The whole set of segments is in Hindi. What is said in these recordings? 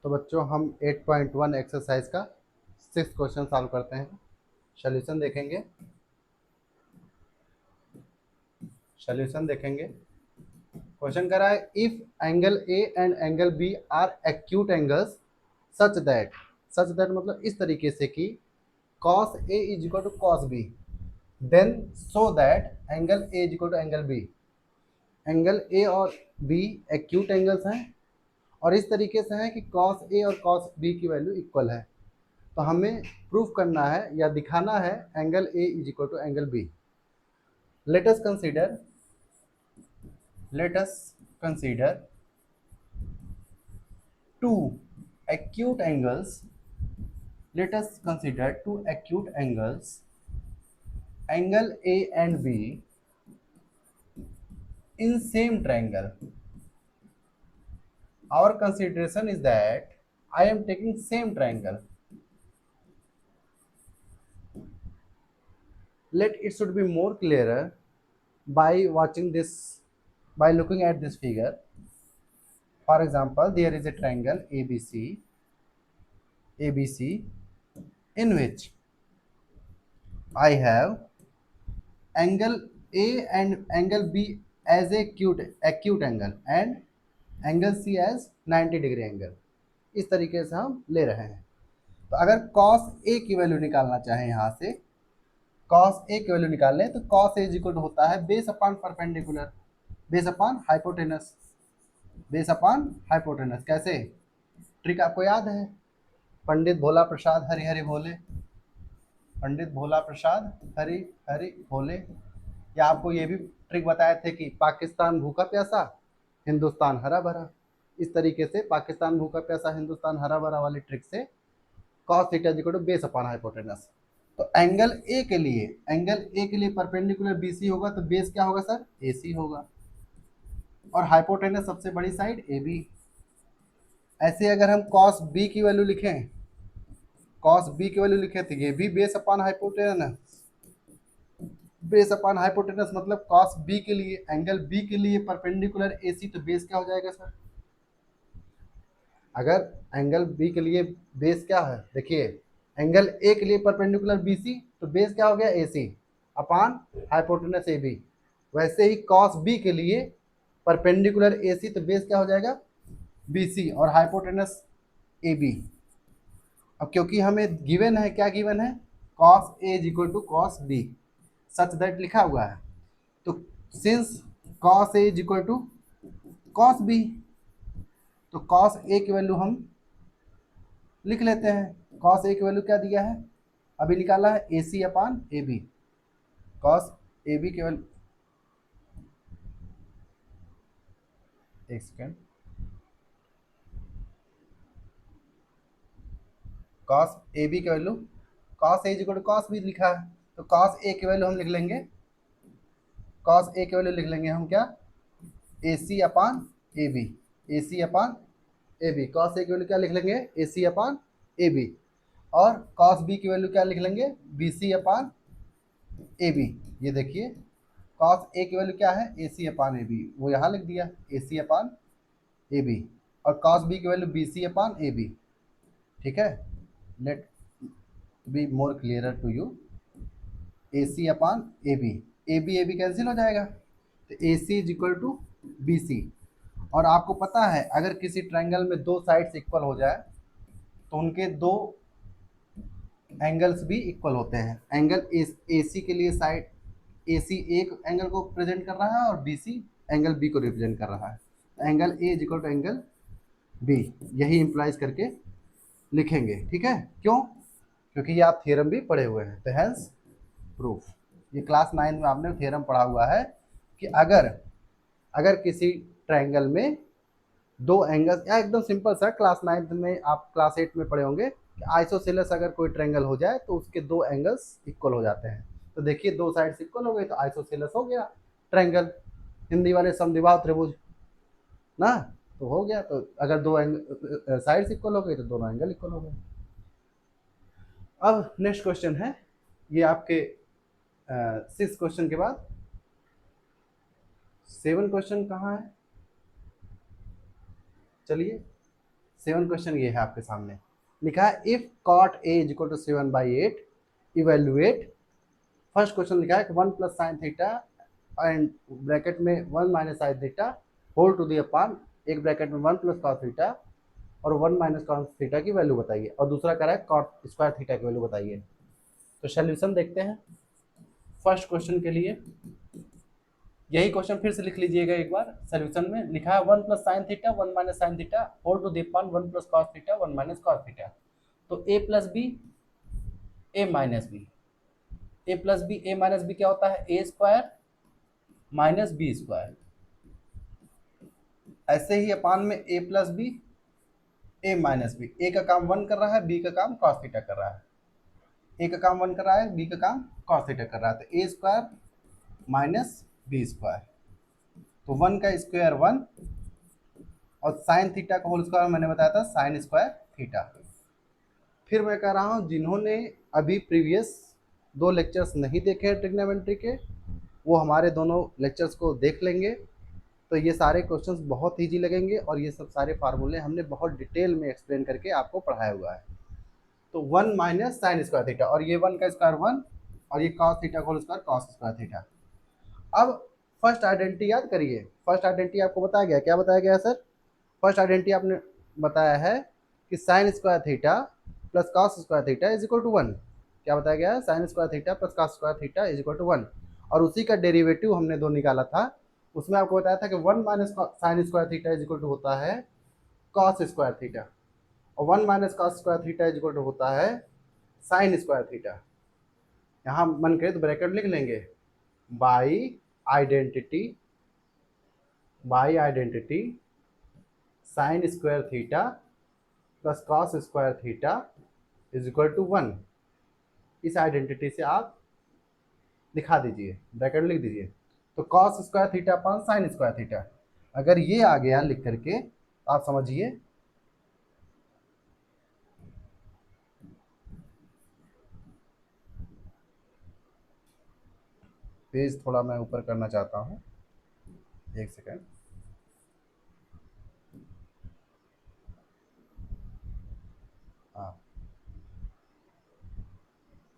तो बच्चों हम 8.1 एक्सरसाइज का 6th क्वेश्चन सॉल्व करते हैं। सॉल्यूशन देखेंगे। क्वेश्चन कह रहा है if angle A and angle B are acute angles such that मतलब इस तरीके से कि cos A is equal to cos B, then so that angle A is equal to angle B। Angle A और B एक्यूट एंगल्स हैं और इस तरीके से है कि cos A और cos B की वैल्यू इक्वल है। तो हमें प्रूफ करना है या दिखाना है angle A is equal to angle B। Let us consider two acute angles. Let us consider two acute angles, angle A and B in same triangle. Our consideration is that I am taking same triangle. Let it should be more clearer by looking at this figure. For example, there is a triangle ABC in which I have angle A and angle B as a acute angle and angle C as 90 degree angle. इस तरीके से हम ले रहे हैं। तो अगर cos A की वैल्यू निकालना चाहें, यहाँ से cos A की वैल्यू निकाल लें तो cos A इक्वल होता है base upon perpendicular, base upon hypotenuse. कैसे? ट्रिक आपको याद है, पंडित भोला प्रसाद हरि हरि भोले, पंडित भोला प्रसाद हरि हरि भोले। या आपको ये भी ट्रिक बताए थे कि पाकिस्तान भूखा प्यासा हिंदुस्तान हरा भरा। इस तरीके से पाकिस्तान भूखा प्यासा हिंदुस्तान हरा भरा वाली ट्रिक से cos theta equal to base upon hypotenuse. तो एंगल ए के लिए परपेंडिकुलर बीसी होगा तो बेस क्या होगा सर? एसी होगा और हाइपोटेनस सबसे बड़ी साइड ए बी। ऐसे अगर हम cos बी की वैल्यू लिखें, तो ये भी बेस अपॉन हाइपोटेनस मतलब cos बी के लिए, एंगल बी के लिए परपेंडिकुलर एसी, तो बेस क्या हो जाएगा सर? अगर एंगल बी के लिए बेस क्या है, देखिए एंगल ए के लिए परपेंडिकुलर बीसी तो बेस क्या हो गया? AC upon hypotenuse A B. वैसे ही cos बी के लिए परपेंडिकुलर एसी तो बेस क्या हो जाएगा? बीसी और हाइपोटेनस ए बी। अब क्योंकि हमें गिवन है, क्या गिवन है? cos A is equal to cos B, such that लिखा हुआ है। तो since cos A is equal to cos B, तो cos A की वैल्यू हम लिख लेते हैं। cos A की वैल्यू क्या दिया है, अभी निकाला है? AC upon A B. cos A B की वैल्यू, एक सेकेंड, cos ए बी की value cos A equal to cos B लिखा है, तो cos A की वैल्यू हम लिख लेंगे, cos A की वैल्यू लिख लेंगे हम क्या? AC upon A B, AC upon A B. cos A की वैल्यू क्या लिख लेंगे? AC upon A B. और cos B की वैल्यू क्या लिख लेंगे? BC upon A B. ये देखिए cos A की वैल्यू क्या है? AC अपॉन ए बी, वो यहाँ लिख दिया AC अपॉन ए बी, और cos B की value BC upon A B. ठीक है, let be more clearer to you. AC upon A B cancel हो जाएगा, तो AC is equal to BC। और आपको पता है अगर किसी ट्रायंगल में दो साइड्स इक्वल हो जाए तो उनके दो एंगल्स भी इक्वल होते हैं। एंगल AC के लिए साइड AC एक एंगल को प्रेजेंट कर रहा है और BC एंगल B को रिप्रेजेंट कर रहा है। Angle A is equal to angle B, यही इंप्लाइज करके लिखेंगे। ठीक है, क्यों? क्योंकि ये आप थ्योरम भी पढ़े हुए हैं, तो हैंस प्रूफ। ये क्लास 9 में आपने थ्योरम पढ़ा हुआ है कि अगर अगर किसी ट्रायंगल में दो एंगल्स, या एकदम सिंपल सा, क्लास 9 में आप क्लास 8 में पढ़े होंगे कि आइसोसेलेस अगर कोई ट्रायंगल हो जाए तो उसके दो एंगल्स इक्वल हो जाते हैं। तो देखिए दो साइड्स इक्वल हो गई तो आइसोसेलेस हो गया ट्रायंगल, हिंदी वाले समद्विबाहु त्रिभुज ना, तो हो गया। तो अगर दो साइड्स इक्वल हो गई तो दोनों एंगल इक्वल हो गए। अब नेक्स्ट क्वेश्चन है, ये आपके 6 क्वेश्चन के बाद 7 क्वेश्चन कहाँ है? चलिए 7 क्वेश्चन ये है आपके सामने लिखा है if cot a is equal to 7/8 evaluate. First question लिखा है कि 1 plus sine theta and bracket में 1 minus sine theta whole to the upon एक ब्रैकेट में 1 प्लस कॉस थीटा और 1 माइनस कॉस थीटा की वैल्यू बताइए, और दूसरा कह रहा है कॉट स्क्वायर थीटा की वैल्यू बताइए। तो सोल्यूशन देखते हैं फर्स्ट क्वेश्चन के लिए। यही क्वेश्चन फिर से लिख लीजिएगा एक बार। सोल्यूशन में लिखा है 1 plus sine theta 1 minus sine theta whole to the upon 1 plus cos theta 1 minus cos theta. तो a plus b a minus b, a plus b a minus b क्या होता है a square minus b square. ऐसे ही अपान में a plus b a minus b, a का काम 1 कर रहा है, बी का काम कॉस थीटा कर रहा है। ए का काम 1 कर रहा है, बी का काम कॉस थीटा कर रहा है। तो a square minus b square, तो 1 का स्क्वायर 1 और साइन थीटा का होल स्क्वायर मैंने बताया था साइन स्क्वायर थीटा। फिर मैं कह रहा हूँ जिन्होंने अभी प्रीवियस 2 लेक्चर्स नहीं देखे हैं ट्रिग्नोमेट्री के, वो हमारे दोनों लेक्चर्स को देख लेंगे। तो ये सारे क्वेश्चंस बहुत ईजी लगेंगे और ये सब सारे फार्मूले हमने बहुत डिटेल में एक्सप्लेन करके आपको पढ़ाया हुआ है। तो 1 माइनस साइन स्क्वायर थीटा, और ये 1 का स्क्वायर 1 और ये कॉस थीटा का whole square cos square theta. अब फर्स्ट आइडेंटिटी याद करिए। फर्स्ट आइडेंटिटी आपको बताया गया, क्या बताया गया सर? फर्स्ट आइडेंटिटी आपने बताया है कि sine square theta plus cos square theta is equal to 1। क्या बताया गया है? Sine square theta plus cos square theta is equal to 1, और उसी का डेरिवेटिव हमने 2 निकाला था। उसमें आपको बताया था कि 1 minus sine square theta is equal to होता है कॉस स्क्वायर थीटा, और 1 minus cos square theta is equal to होता है साइन स्क्वायर थीटा। यहाँ मन करे तो ब्रैकेट लिख लेंगे, by identity sine square theta plus cos square theta is equal to 1। इस आइडेंटिटी से आप दिखा दीजिए, ब्रैकेट लिख दीजिए। तो cos square theta upon sine square theta, अगर ये आ गया लिख करके आप समझिए पेज थोड़ा मैं ऊपर करना चाहता हूँ, एक सेकेंड। हाँ,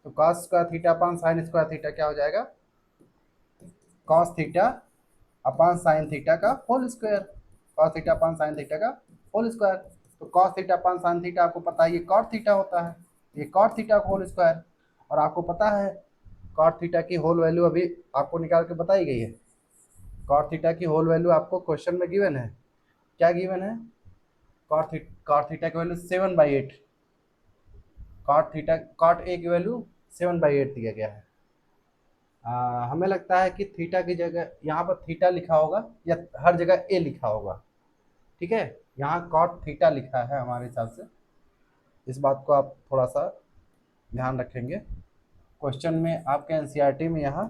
तो cos square theta upon sine square theta क्या हो जाएगा? Cos theta upon sine theta का whole square, cos theta upon sine theta का होल स्क्वायर। तो cos theta upon sine theta आपको पता है ये कॉट थीटा होता है, ये कॉट थीटा का होल स्क्वायर। और आपको पता है कॉट थीटा की होल वैल्यू अभी आपको निकाल के बताई गई है। कॉट थीटा की होल वैल्यू आपको क्वेश्चन में गिवन है। क्या गिवन है? कॉट थीटा की वैल्यू 7/8, कॉट ए की वैल्यू 7/8 दिया गया है। हमें लगता है कि थीटा की जगह यहाँ पर थीटा लिखा होगा या हर जगह ए लिखा होगा। ठीक है, यहाँ कॉट थीटा लिखा है हमारे हिसाब से, इस बात को आप थोड़ा सा ध्यान रखेंगे। क्वेश्चन में आपके एनसीईआरटी में यहाँ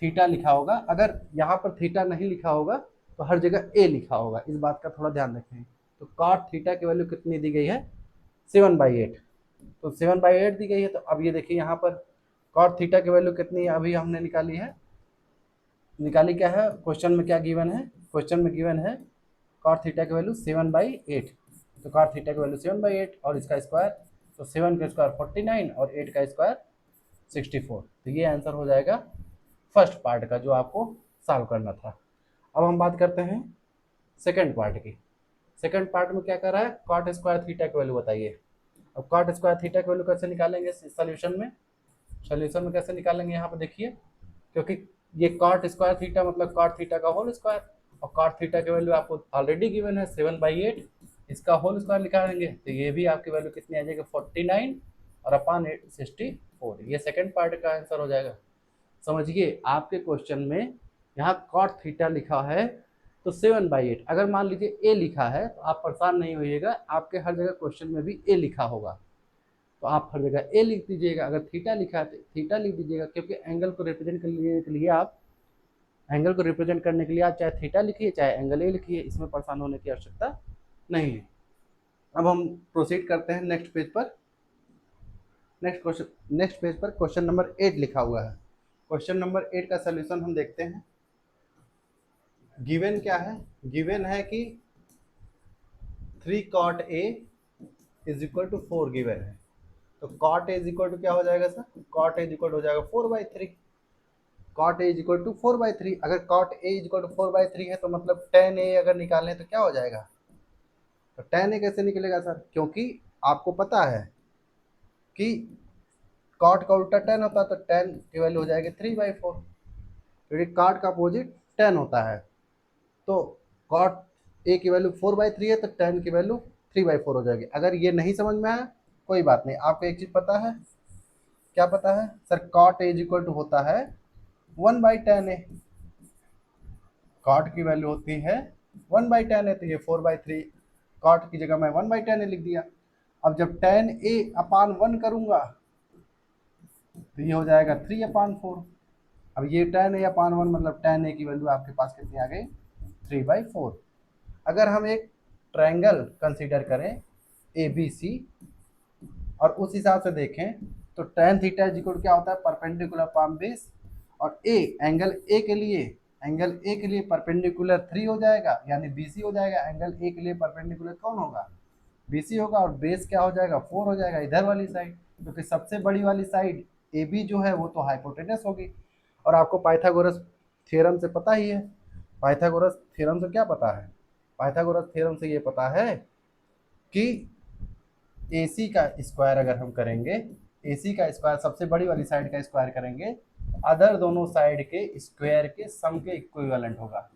थीटा लिखा होगा, अगर यहाँ पर थीटा नहीं लिखा होगा तो हर जगह ए लिखा होगा, इस बात का थोड़ा ध्यान रखें। तो कॉट थीटा की वैल्यू कितनी दी गई है? 7/8। तो 7/8 दी गई है, तो अब ये देखिए यहाँ पर कॉट थीटा की वैल्यू कितनी है अभी हमने निकाली है। निकाली क्या है? क्वेश्चन में क्या गिवन है? क्वेश्चन में गिवन है कॉट थीटा की वैल्यू 7/8। तो कॉट थीटा की वैल्यू 7/8 और इसका स्क्वायर, तो 7 का स्क्वायर 49 और 8 का स्क्वायर 64। तो ये आंसर हो जाएगा फर्स्ट पार्ट का जो आपको सॉल्व करना था। अब हम बात करते हैं सेकंड पार्ट की। सेकंड पार्ट में क्या कर रहा है? कॉट स्क्वायर थीटा की वैल्यू बताइए। अब कॉट स्क्वायर थीटा की वैल्यू कैसे निकालेंगे सोल्यूशन में? सोल्यूशन में कैसे निकालेंगे यहाँ पर देखिए, क्योंकि ये कॉट स्क्वायर थीटा मतलब कॉट थीटा का होल स्क्वायर, और कॉट थीटा की वैल्यू आपको ऑलरेडी गिवन है 7/8, इसका होल स्क्वायर निकालेंगे तो ये भी आपकी वैल्यू कितनी आ जाएगी? 49 और अपॉन 8 64। ये सेकंड पार्ट का आंसर हो जाएगा। समझिए आपके क्वेश्चन में यहाँ कॉट थीटा लिखा है तो 7/8, अगर मान लीजिए ए लिखा है तो आप परेशान नहीं होइएगा, आपके हर जगह क्वेश्चन में भी ए लिखा होगा तो आप हर जगह ए लिख दीजिएगा। अगर थीटा लिखा है तो थीटा लिख दीजिएगा, क्योंकि एंगल को रिप्रेजेंट करने के लिए आप चाहे थीटा लिखिए चाहे एंगल ए लिखिए, इसमें परेशान होने की आवश्यकता नहीं है। अब हम प्रोसीड करते हैं नेक्स्ट पेज पर। नेक्स्ट पेज पर क्वेश्चन नंबर 8 लिखा हुआ है। क्वेश्चन नंबर 8 का सोल्यूशन हम देखते हैं। गिवन क्या है? गिवन है कि 3 cot A is equal to 4 given है, तो cot A is equal to क्या हो जाएगा sir, cot A is equal हो जाएगा 4/3, cot A is equal to 4/3। अगर cot A is equal to 4/3 है तो मतलब tan A अगर निकालें तो क्या हो जाएगा, तो tan A कैसे निकलेगा सर, क्योंकि आपको पता है कि cot का उल्टा tan होता है, तो tan की वैल्यू हो जाएगी 3/4, क्योंकि cot का अपोजिट tan होता है। तो cot A की वैल्यू 4/3 है तो tan की वैल्यू 3/4 हो जाएगी। अगर ये नहीं समझ में आया कोई बात नहीं, आपको एक चीज पता है, क्या पता है sir, cot A is equal to होता है 1/tan A, cot की वैल्यू होती है 1/tan A, तो ये 4/3, cot की जगह मैं 1/tan A लिख दिया। अब जब tan A अपान 1 करूंगा तो ये हो जाएगा 3/4। अब ये tan A अपान 1 मतलब tan A की वैल्यू आपके पास कितनी आ गई, 3/4। अगर हम एक ट्रायंगल कंसीडर करें ABC और उस हिसाब से देखें तो tan थीटा इज इक्वल क्या होता है, परपेंडिकुलर अपॉन बेस, और A एंगल ए के लिए परपेंडिकुलर 3 हो जाएगा, यानी BC हो जाएगा। एंगल ए के लिए परपेंडिकुलर कौन होगा, BC होगा, और बेस क्या हो जाएगा, 4 हो जाएगा इधर वाली साइड, क्योंकि सबसे बड़ी वाली साइड AB जो है वो तो हाइपोटेनस होगी। और आपको पाइथागोरस थ्योरम से पता ही है, पाइथागोरस थ्योरम से क्या पता है, पाइथागोरस थ्योरम से ये पता है कि AC का स्क्वायर अगर हम करेंगे, AC का स्क्वायर सबसे बड़ी वाली साइड का स्क्वायर करेंगे, अदर दोनों साइड के स्क्वायर के सम के इक्विवेलेंट होगा,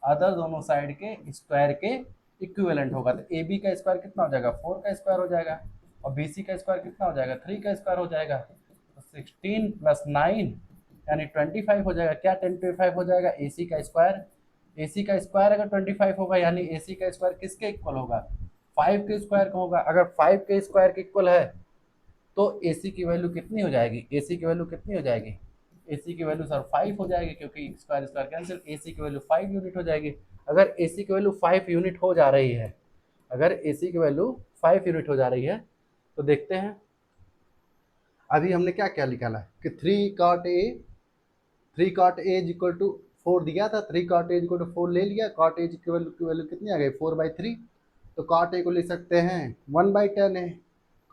अदर दोनों साइड के स्क्वायर के इक्विवेलेंट होगा। तो AB का स्क्वायर कितना हो जाएगा, 4 का स्क्वायर हो जाएगा, और BC का स्क्वायर कितना हो जाएगा, 3 का स्क्वायर हो जाएगा, तो 16 + 9 यानी 25 हो जाएगा। क्या 25 हो जाएगा, AC का स्क्वायर, AC का स्क्वायर अगर 25 होगा यानी AC का स्क्वायर किसके इक्वल होगा, 5 के स्क्वायर का होगा। अगर 5 के स्क्वायर के इक्वल है तो AC की वैल्यू कितनी हो जाएगी, AC की वैल्यू कितनी हो जाएगी, AC की वैल्यू सर 5 हो जाएगी, क्योंकि स्क्वायर स्क्वायर कैंसिल, AC की वैल्यू 5 यूनिट हो जाएगी। अगर AC की वैल्यू 5 यूनिट हो जा रही है, अगर AC की वैल्यू 5 यूनिट हो जा रही है तो देखते हैं अभी हमने क्या क्या निकाला कि 3 cot A is equal to 4 दिया था, 3 cot A is equal to 4 ले लिया, cot A की वैल्यू कितनी आ गई, 4/3। तो cot A को लिख सकते हैं 1/tan A,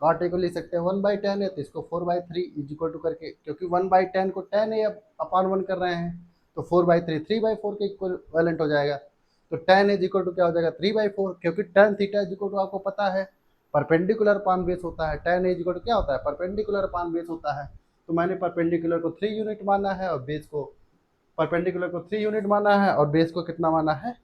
cot A को लिख सकते हैं 1/tan A, तो इसको 4/3 इज इक्वल टू करके, क्योंकि 1/tan को tan A अपान 1 कर रहे हैं, तो 4/3 3/4 के इक्वलेंट हो जाएगा। तो tan A is equal to क्या हो जाएगा, 3/4, क्योंकि tan theta is equal to आपको पता है परपेंडिकुलर अपान बेस होता है, tan A is equal to क्या होता है, परपेंडिकुलर अपान बेस होता है। तो मैंने परपेंडिकुलर को 3 यूनिट माना है और बेस को, परपेंडिकुलर को 3 यूनिट माना है और बेस को कितना माना है,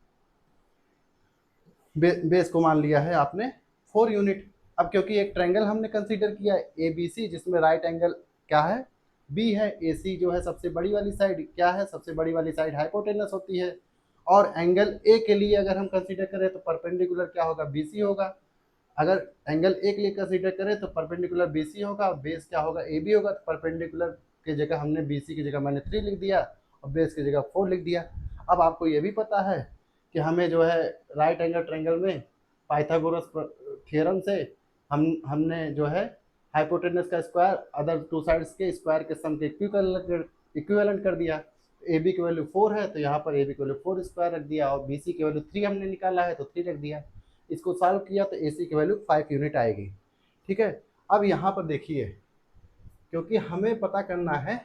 बेस को मान लिया है आपने 4 यूनिट। अब क्योंकि एक ट्रायंगल हमने कंसीडर किया ABC जिसमें राइट एंगल क्या है, B है, AC जो है सबसे बड़ी वाली साइड क्या है, सबसे बड़ी वाली साइड हाइपोटेनस होती है, और एंगल A के लिए अगर हम कंसीडर करें तो परपेंडिकुलर क्या होगा, BC होगा। अगर एंगल A के लिए कंसीडर करें तो परपेंडिकुलर BC होगा, और बेस क्या होगा, AB होगा। तो परपेंडिकुलर की जगह हमने BC की जगह मैंने 3 लिख दिया और बेस की जगह 4 लिख दिया। अब आपको ये भी पता है कि हमें जो है राइट एंगल ट्रायंगल में पाइथागोरस थ्योरम से हमने जो है हाइपोटेनस का स्क्वायर अदर टू साइड्स के स्क्वायर के सम के इक्विवेलेंट कर दिया। AB की वैल्यू 4 है तो यहाँ पर AB की वैल्यू 4 स्क्वायर रख दिया, और BC की वैल्यू 3 हमने निकाला है तो 3 रख दिया। इसको सॉल्व किया तो AC की वैल्यू 5 यूनिट आएगी। ठीक है, अब यहाँ पर देखिए, क्योंकि हमें पता करना है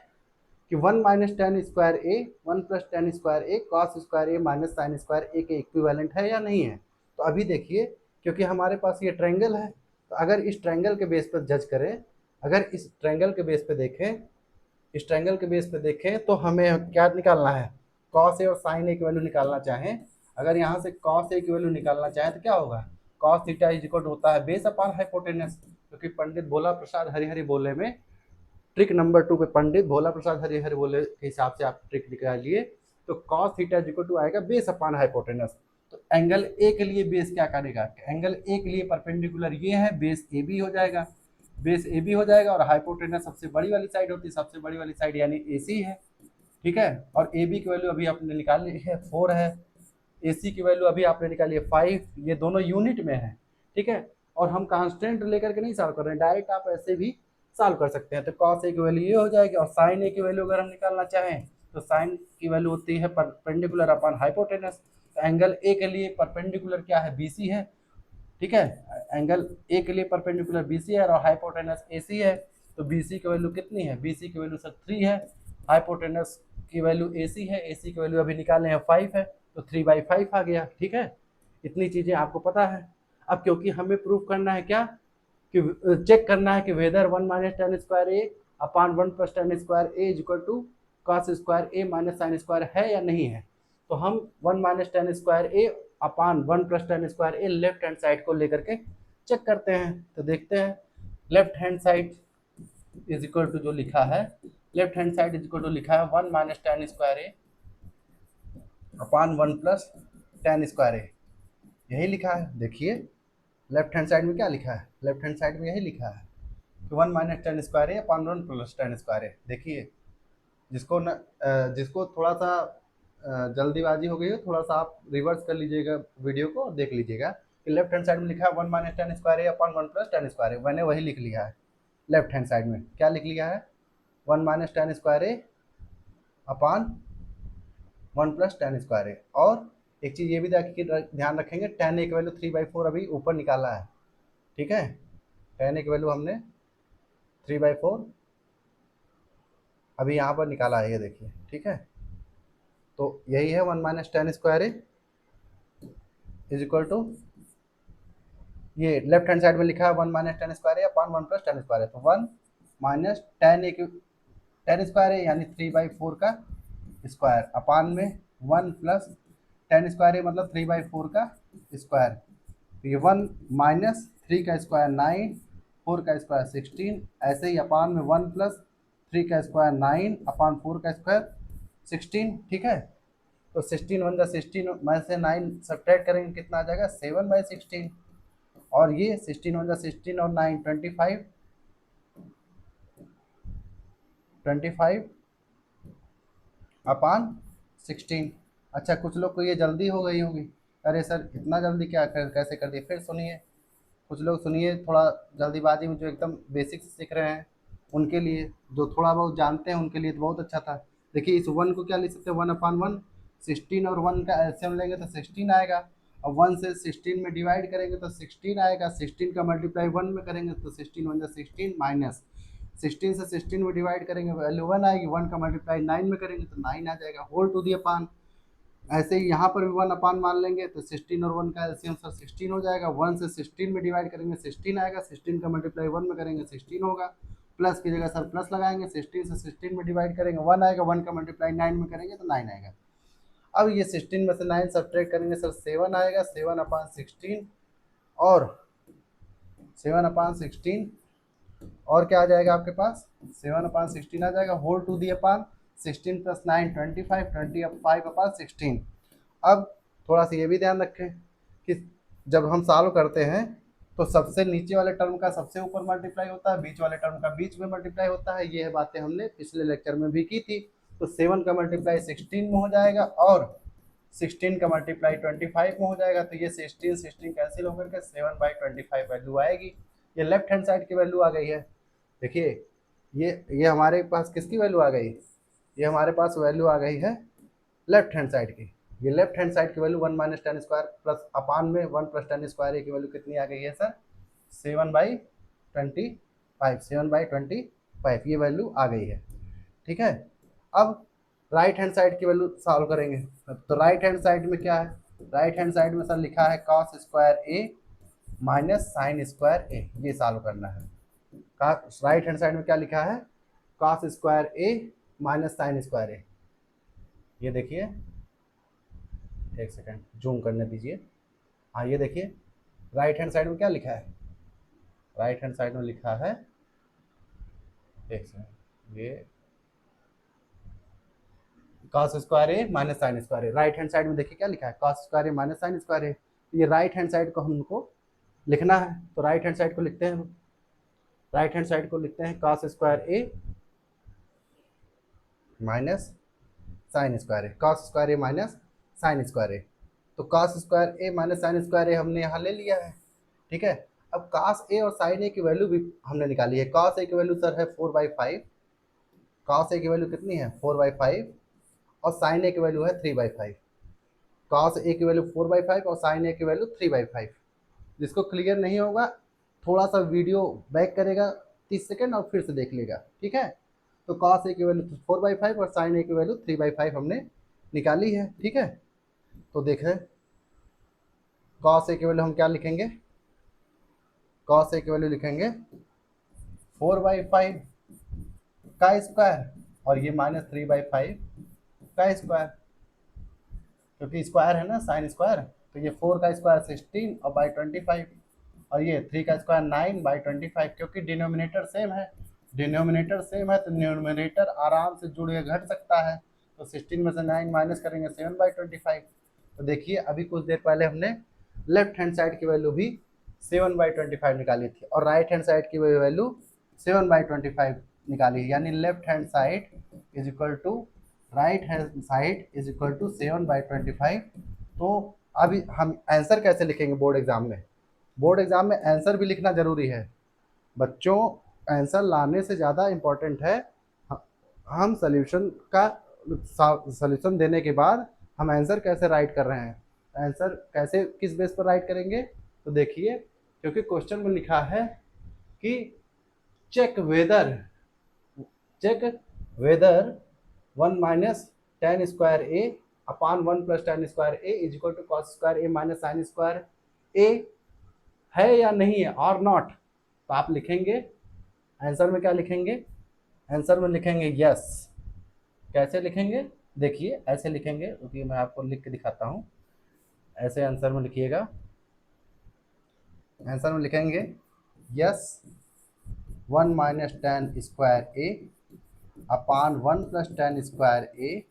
कि 1 - tan square A 1 + tan square A cos square A - sin square A के इक्विवेलेंट है या नहीं है। तो अभी देखिए, क्योंकि हमारे पास ये ट्रायंगल है, तो अगर इस ट्रायंगल के बेस पर जज करें, अगर इस ट्रायंगल के बेस पे देखें, इस ट्रायंगल के बेस पे देखें तो हमें क्या निकालना है, cos A और sin A की वैल्यू निकालना चाहें। अगर यहाँ से cos A की वैल्यू निकालना चाहें तो क्या होगा, cos थीटा इज इक्वल होता है बेस अपान हाइपोटेनस, क्योंकि पंडित भोला प्रसाद हरिहरि बोले में ट्रिक नंबर 2 पे पंडित भोला प्रसाद हरिहर बोले के हिसाब से आप ट्रिक निकालिए, तो cos theta is equal to आएगा बेस अपान हाइपोटेनस। तो एंगल ए के लिए बेस क्या करेगा, एंगल ए के लिए परपेंडिकुलर ये है, बेस ए बी हो जाएगा, बेस ए बी हो जाएगा, और हाइपोटेनस सबसे बड़ी वाली साइड होती है, सबसे बड़ी वाली साइड यानी ए सी है। ठीक है, और ए बी की वैल्यू अभी आपने निकाली है 4 है, ए सी की वैल्यू अभी आपने निकाली है 5, ये दोनों यूनिट में है। ठीक है, और हम कांस्टेंट लेकर के नहीं सॉल्व कर रहे हैं, डायरेक्ट आप ऐसे भी सॉल्व कर सकते हैं। तो cos A की वैल्यू ये हो जाएगी, और sin A की वैल्यू अगर हम निकालना चाहें तो sin की वैल्यू होती है परपेंडिकुलर अपॉन हाइपोटेनस। तो एंगल A के लिए परपेंडिकुलर क्या है, BC है, ठीक है। एंगल ए के लिए परपेंडिकुलर BC है और हाइपोटेनस AC है, तो BC की वैल्यू कितनी है, BC की वैल्यू सर 3 है, हाइपोटेनस की वैल्यू AC है, AC की वैल्यू अभी निकाले हैं 5 है, तो 3/5 आ गया। ठीक है, इतनी चीज़ें आपको पता है। अब क्योंकि हमें प्रूव करना है क्या, कि चेक करना है कि whether 1 minus tan square A upon 1 plus tan square A is equal to cos square A minus sine square है या नहीं है। तो हम 1 minus tan square A upon 1 plus tan square A left hand side को लेकर के चेक करते हैं। तो देखते हैं, left hand side is equal to जो लिखा है, left hand side is equal to लिखा है 1 minus tan square A upon 1 plus tan square ए, यही लिखा है। देखिए लेफ्ट हैंड साइड में क्या लिखा है, लेफ्ट हैंड साइड में यही लिखा है कि 1 minus tan square A upon 1 plus tan square ए। देखिए जिसको न जिसको थोड़ा सा जल्दीबाजी हो गई हो, थोड़ा सा आप रिवर्स कर लीजिएगा वीडियो को और देख लीजिएगा कि लेफ्ट हैंड साइड में लिखा है 1 minus tan square A upon 1 plus tan square ए, मैंने वही लिख लिया है। लेफ्ट हैंड साइड में क्या लिख लिया है, 1 minus tan square A upon 1 plus tan square A. और एक चीज़ ये भी ध्यान रखेंगे, टेन ए की वैल्यू 3/4 अभी ऊपर निकाला है। ठीक है, टेन ए की वैल्यू हमने 3/4 अभी यहाँ पर निकाला है, ये देखिए। ठीक है, तो यही है 1 minus tan square A is equal to, ये लेफ्ट हैंड साइड में लिखा है 1 minus tan square A upon 1 plus tan square A, तो 1 माइनस टेन स्क्वायर ए यानी 3/4 का स्क्वायर अपान में 1 प्लस टेन स्क्वायर ए मतलब 3/4 का स्क्वायर। तो ये 1 माइनस 3 का स्क्वायर 9, 4 का स्क्वायर 16, ऐसे ही अपान में 1 प्लस 3 का स्क्वायर 9 अपान 4 का स्क्वायर 16। ठीक है, तो 16 1 16 में से 9 सब्ट्रैक्ट करेंगे कितना आ जाएगा, 7/16, और ये 16 1 16 और 9 25 अपान 16। अच्छा, कुछ लोग को ये जल्दी हो गई होगी, अरे सर इतना जल्दी कैसे कर दिए। फिर सुनिए, कुछ लोग सुनिए, थोड़ा जल्दीबाजी में जो एकदम बेसिक सीख रहे हैं उनके लिए, जो थोड़ा बहुत जानते हैं उनके लिए तो बहुत अच्छा था। देखिए इस 1 को क्या लिख सकते हैं, 1/1, 16 और 1 का एलसीएम लेंगे तो 16 आएगा, और 1 से 16 में डिवाइड करेंगे तो 16 आएगा, 16 का मल्टीप्लाई 1 में करेंगे तो 16 1 16 माइनस 16 से 16 में डिवाइड करेंगे वैल्यू 1 आएगी, 1 का मल्टीप्लाई 9 में करेंगे तो 9 आ जाएगा, होल टू दी अपान। ऐसे ही यहाँ पर भी 1 अपान मान लेंगे तो 16 और 1 का एलसीएम सर 16 हो जाएगा, 1 से 16 में डिवाइड करेंगे 16 आएगा, 16 का मल्टीप्लाई 1 में करेंगे 16 होगा, प्लस की जगह सर प्लस लगाएंगे, 16 से 16 में डिवाइड करेंगे 1 आएगा, 1 का मल्टीप्लाई 9 में करेंगे तो 9 आएगा। अब ये 16 में से 9 सब्ट्रैक्ट करेंगे सर 7 आएगा, 7/16, और 7/16 और क्या आ जाएगा आपके पास, 7/16 आ जाएगा, whole to the upon 16 plus 9 25, 25/16। अब थोड़ा सा ये भी ध्यान रखें कि जब हम सॉल्व करते हैं तो सबसे नीचे वाले टर्म का सबसे ऊपर मल्टीप्लाई होता है, बीच वाले टर्म का बीच में मल्टीप्लाई होता है, ये बातें हमने पिछले लेक्चर में भी की थी। तो 7 का मल्टीप्लाई 16 में हो जाएगा और 16 का मल्टीप्लाई 25 में हो जाएगा, तो ये 16 16 कैंसिल होकर के 7/25 वैल्यू आएगी। ये लेफ्ट हैंड साइड की वैल्यू आ गई है। देखिए ये हमारे पास किसकी वैल्यू आ गई, ये हमारे पास वैल्यू आ गई है लेफ्ट हैंड साइड की। ये लेफ्ट हैंड साइड की value 1 minus tan square plus upon में 1 प्लस टेन स्क्वायर की वैल्यू कितनी आ गई है सर, 7/25, 7/25 ये वैल्यू आ गई है। ठीक है, अब राइट हैंड साइड की वैल्यू सॉल्व करेंगे। तो राइट हैंड साइड में क्या है, राइट हैंड साइड में सर लिखा है cos square A minus sine square A, ये सॉल्व करना है। राइट हैंड साइड में क्या लिखा है, cos square A minus sine square A. ये देखिए, एक सेकंड जूम करने दीजिए। हाँ ये देखिए राइट हैंड साइड में क्या लिखा है, राइट हैंड साइड में लिखा है, एक सेकंड, ये cos square A minus sine square A. Right hand side में देखिए क्या लिखा है, cos square A minus sine square A. ये राइट हैंड साइड को हमको लिखना है, तो राइट हैंड साइड को लिखते हैं, राइट हैंड साइड को लिखते हैं cos square A minus sine square A, cos square A minus sine square A. तो cos square A minus sine square ए हमने यहाँ ले लिया है। ठीक है, अब कॉस ए और साइन ए की वैल्यू भी हमने निकाली है। कॉस ए की वैल्यू सर है 4/5, कॉस ए की वैल्यू कितनी है 4/5, और साइन ए की वैल्यू है 3/5। कॉस ए की वैल्यू 4/5 और साइन ए की वैल्यू 3/5। जिसको क्लियर नहीं होगा थोड़ा सा वीडियो बैक करेगा 30 सेकेंड और फिर से देख लेगा, ठीक है। तो कॉस ए की वैल्यू 4/5 और साइन ए की वैल्यू 3/5 हमने निकाली है, ठीक है। तो देखें कॉस ए की वैल्यू हम क्या लिखेंगे, कॉस ए की वैल्यू लिखेंगे 4/5 का स्क्वायर और ये -3/5 का स्क्वायर, क्योंकि स्क्वायर है ना साइन स्क्वायर। तो ये 4 का स्क्वायर 16 और बाई 25 और ये 3 का स्क्वायर 9/25, क्योंकि डिनोमिनेटर सेम है, डिनोमिनेटर सेम है तो न्यूमरेटर आराम से जुड़ के घट सकता है। तो 16 में से 9 माइनस करेंगे 7/25। तो देखिए अभी कुछ देर पहले हमने लेफ्ट हैंड साइड की वैल्यू भी 7/25 निकाली थी और राइट हैंड साइड की वैल्यू 7/25 निकाली, यानी left hand side is equal to right hand side is equal to 7/25। तो अभी हम आंसर कैसे लिखेंगे बोर्ड एग्जाम में, बोर्ड एग्जाम में आंसर भी लिखना जरूरी है बच्चों। आंसर लाने से ज़्यादा इम्पोर्टेंट है हम सोल्यूशन का सोल्यूशन देने के बाद हम आंसर कैसे राइट कर रहे हैं, आंसर कैसे किस बेस पर राइट करेंगे। तो देखिए क्योंकि क्वेश्चन में लिखा है कि check whether 1 minus tan square A upon 1 plus tan square A is equal to cos square A minus sine square A है या नहीं है और नॉट। तो आप लिखेंगे आंसर में क्या लिखेंगे, आंसर में लिखेंगे यस। कैसे लिखेंगे, देखिए ऐसे लिखेंगे, क्योंकि मैं आपको लिख के दिखाता हूँ। ऐसे आंसर में लिखिएगा, आंसर में लिखेंगे yes 1 minus tan square A upon 1 plus tan square A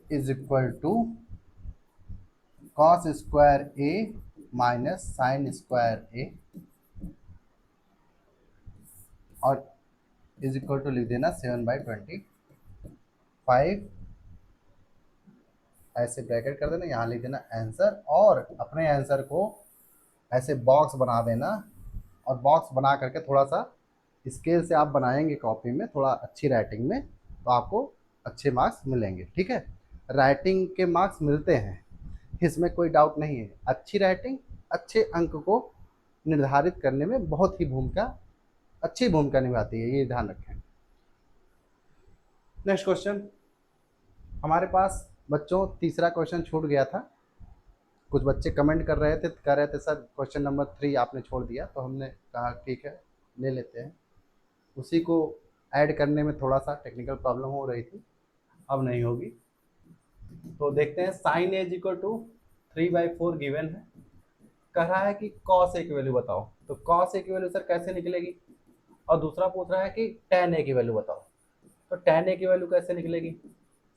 is equal to cos square A minus sine square A और इज इक्वल टू लिख देना 7/25। ऐसे ब्रैकेट कर देना, यहाँ लिख देना आंसर और अपने आंसर को ऐसे बॉक्स बना देना और बॉक्स बना करके थोड़ा सा स्केल से आप बनाएंगे कॉपी में थोड़ा अच्छी राइटिंग में, तो आपको अच्छे मार्क्स मिलेंगे, ठीक है। राइटिंग के मार्क्स मिलते हैं, इसमें कोई डाउट नहीं है। अच्छी राइटिंग अच्छे अंक को निर्धारित करने में बहुत ही अच्छी भूमिका निभाती है, ये ध्यान रखें। नेक्स्ट क्वेश्चन हमारे पास बच्चों तीसरा क्वेश्चन छूट गया था। कुछ बच्चे कमेंट कर रहे थे, कह रहे थे सर क्वेश्चन नंबर 3 आपने छोड़ दिया, तो हमने कहा ठीक है ले लेते हैं। उसी को ऐड करने में थोड़ा सा टेक्निकल प्रॉब्लम हो रही थी, अब नहीं होगी। तो देखते हैं sine as equal to 3/4 given है, कह रहा है कि कॉस ए की वैल्यू बताओ। तो कॉस ए की वैल्यू सर कैसे निकलेगी, और दूसरा पूछ रहा है कि tan ए की वैल्यू बताओ। तो tan ए की वैल्यू कैसे निकलेगी,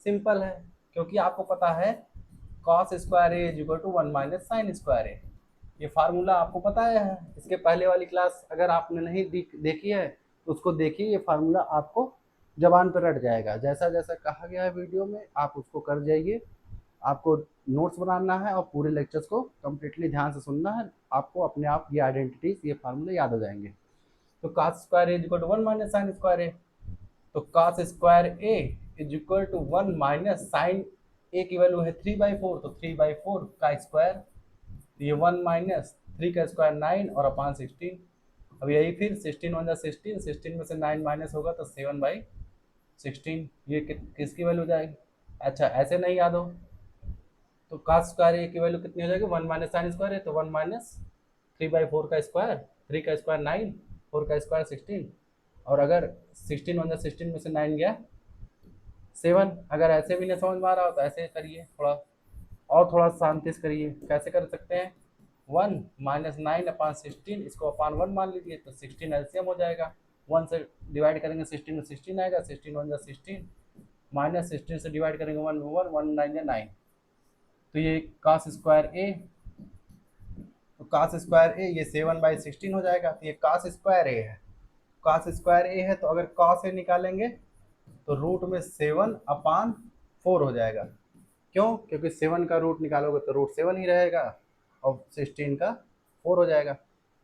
सिंपल है, क्योंकि आपको पता है cos square A is equal to 1 minus sine square A, ये फार्मूला आपको पता है। इसके पहले वाली क्लास अगर आपने नहीं देखी है तो उसको देखिए, ये फार्मूला आपको जबान पर रट जाएगा। जैसा जैसा कहा गया है वीडियो में आप उसको कर जाइए। आपको नोट्स बनाना है और पूरे लेक्चर्स को कम्प्लीटली ध्यान से सुनना है, आपको अपने आप ये आइडेंटिटीज ये फार्मूले याद हो जाएंगे। तो cos square A is equal to 1 minus sine square A, तो cos square A is equal to 1 minus sine A की वैल्यू है 3/4, तो 3/4 का स्क्वायर, ये 1 माइनस 3 का स्क्वायर 9 और अपान 16। अब यही फिर 16 1 16, 16 में से 9 माइनस होगा तो 7/16, ये किसकी वैल्यू हो जाएगी। अच्छा ऐसे नहीं याद हो तो cos स्क्वायर ए की वैल्यू कितनी हो जाएगी, 1 माइनस साइन स्क्वायर है तो 1 माइनस 3/4 का स्क्वायर, 3 का स्क्वायर 9, 4 का स्क्वायर 16, और अगर 16 1 16 में से 9 गया 7। अगर ऐसे भी नहीं समझ में आ रहा हो तो ऐसे करिए, थोड़ा शांति से करिए। कैसे कर सकते हैं, 1 माइनस 9 अपान 16, इसको अपान 1 मान लीजिए तो 16 एलसीएम हो जाएगा। 1 से डिवाइड करेंगे 16 में 16 आएगा, 16 1 16, माइनस 16 से डिवाइड करेंगे 1 1 1 9 9, तो ये cos स्क्वायर ए, तो cos स्क्वायर ए ये 7/16 हो जाएगा। तो ये cos स्क्वायर ए है, cos स्क्वायर ए है, तो अगर cos ए निकालेंगे तो रूट में 7/4 हो जाएगा। क्यों, क्योंकि 7 का रूट निकालोगे तो रूट 7 ही रहेगा और 16 का 4 हो जाएगा।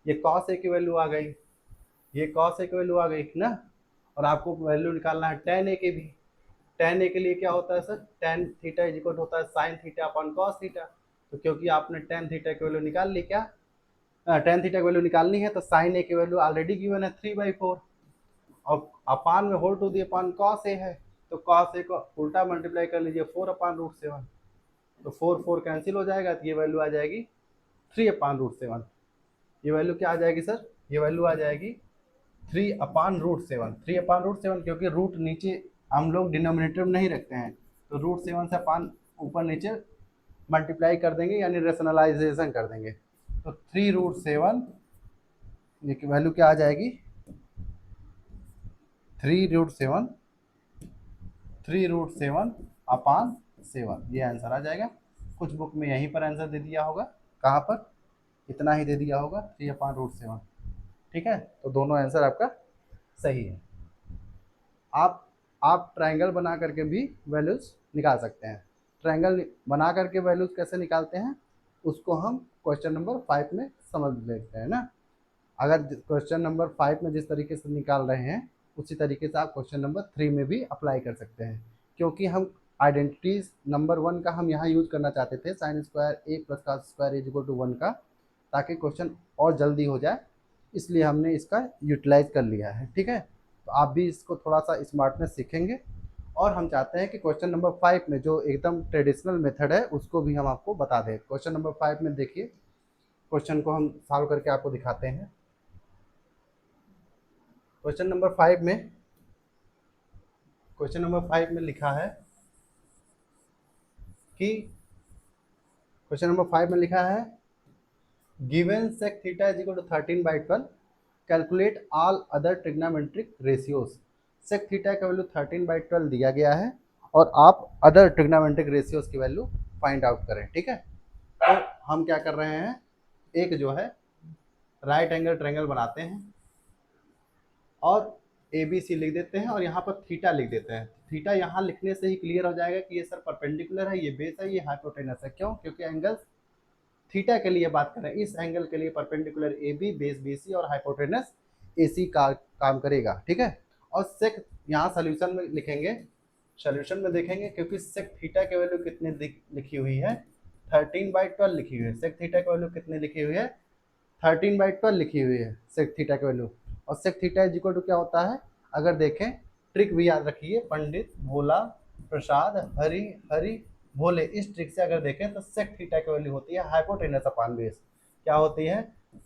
ये cos ए की वैल्यू आ गई, ये cos ए की वैल्यू आ गई ना। और आपको वैल्यू निकालना है tan ए की भी। tan ए के लिए क्या होता है सर, tan थीटा इक्वल होता है sin theta upon cos theta. तो क्योंकि आपने tan थीटा की वैल्यू निकाल ली क्या, टेन थीटा की वैल्यू निकालनी है तो साइन ए की वैल्यू ऑलरेडी गिवन है 3/4 और अपान में whole to the upon cos A है, तो कॉस ए को उल्टा मल्टीप्लाई कर लीजिए 4/√7, तो 4 कैंसिल हो जाएगा, तो ये वैल्यू आ जाएगी 3/√7। ये वैल्यू क्या आ जाएगी सर, ये वैल्यू आ जाएगी 3/√7। 3/√7 क्योंकि रूट नीचे हम लोग डिनोमिनेटर में नहीं रखते हैं, तो √7 से अपान ऊपर नीचे मल्टीप्लाई कर देंगे यानी रेशनलाइजेशन कर देंगे, तो 3√7 ये वैल्यू क्या आ जाएगी 3√7 ये आंसर आ जाएगा। कुछ बुक में यहीं पर आंसर दे दिया होगा, कहाँ पर, इतना ही दे दिया होगा 3/√7। ठीक है, तो दोनों आंसर आपका सही है। आप ट्रायंगल बना करके भी वैल्यूज निकाल सकते हैं। ट्रायंगल बना करके वैल्यूज कैसे निकालते हैं उसको हम क्वेश्चन नंबर 5 में समझ लेते हैं ना। अगर क्वेश्चन नंबर 5 में जिस तरीके से निकाल रहे हैं उसी तरीके से आप क्वेश्चन नंबर 3 में भी अप्लाई कर सकते हैं, क्योंकि हम आइडेंटिटीज नंबर 1 का हम यहाँ यूज करना चाहते थे, sine square A plus cos square is equal to 1 का, ताकि क्वेश्चन और जल्दी हो जाए, इसलिए हमने इसका यूटिलाइज कर लिया है। ठीक है, तो आप भी इसको थोड़ा सा स्मार्टनेस सीखेंगे, और हम चाहते हैं कि क्वेश्चन नंबर 5 में जो एकदम ट्रेडिशनल मेथड है उसको भी हम आपको बता दें। क्वेश्चन नंबर 5 में देखिए, क्वेश्चन को हम सॉल्व करके आपको दिखाते हैं। क्वेश्चन नंबर 5 में लिखा है कि given sec theta is equal to 13/12, calculate all other trigonometric ratios. Sec theta का वैल्यू 13/12 दिया गया है और आप अदर ट्रिग्नोमेट्रिक रेशियोज की वैल्यू फाइंड आउट करें। ठीक है, तो हम क्या कर रहे हैं, एक जो है राइट एंगल ट्रायंगल बनाते हैं और ABC लिख देते हैं और यहाँ पर थीटा लिख देते हैं। थीटा यहाँ लिखने से ही क्लियर हो जाएगा कि ये सर परपेंडिकुलर है, ये बेस है, ये हाइपोटेनस है। क्यों? क्योंकि एंगल थीटा के लिए बात करें, इस एंगल के लिए परपेंडिकुलर AB, बेस BC और हाइपोटेनस AC का काम करेगा। ठीक है, और सेक यहाँ सोल्यूशन में लिखेंगे, सोल्यूशन में देखेंगे, क्योंकि सेक थीटा की वैल्यू कितनी लिखी हुई है 13/12 लिखी हुई है। सेक थीटा की वैल्यू कितनी लिखी हुई है 13/12 लिखी हुई है सेक थीटा की वैल्यू। और sec theta is equal to क्या होता है, अगर देखें ट्रिक भी याद रखिए, पंडित भोला प्रसाद हरि हरि भोले, इस ट्रिक से अगर देखें तो सेक थीटा की वैल्यू होती है हाइपोटेनस अपान बेस। क्या होती है?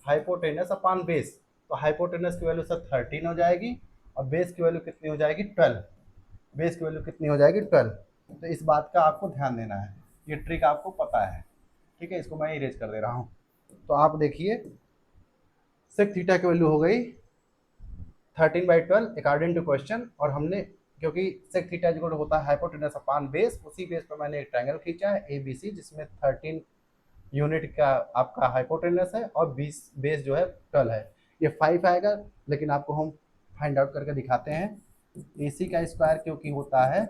हाइपोटेनस अपान बेस। तो हाइपोटेनस की वैल्यू सर 13 हो जाएगी और बेस की वैल्यू कितनी हो जाएगी 12। बेस की वैल्यू कितनी हो जाएगी 12। तो इस बात का आपको ध्यान देना है, ये ट्रिक आपको पता है। ठीक है, इसको मैं इरेज कर दे रहा हूँ। तो आप देखिए सेक थीटा की वैल्यू हो गई 13/12 अकॉर्डिंग टू क्वेश्चन, और हमने क्योंकि सेक थीटा इक्वल होता है हाइपोटेनस अपान बेस, उसी बेस पर मैंने एक ट्रायंगल खींचा है ABC जिसमें 13 यूनिट का आपका हाइपोटेनस है और बेस जो है 12 है। ये 5 आएगा, लेकिन आपको हम फाइंड आउट करके दिखाते हैं। AC का स्क्वायर क्योंकि होता है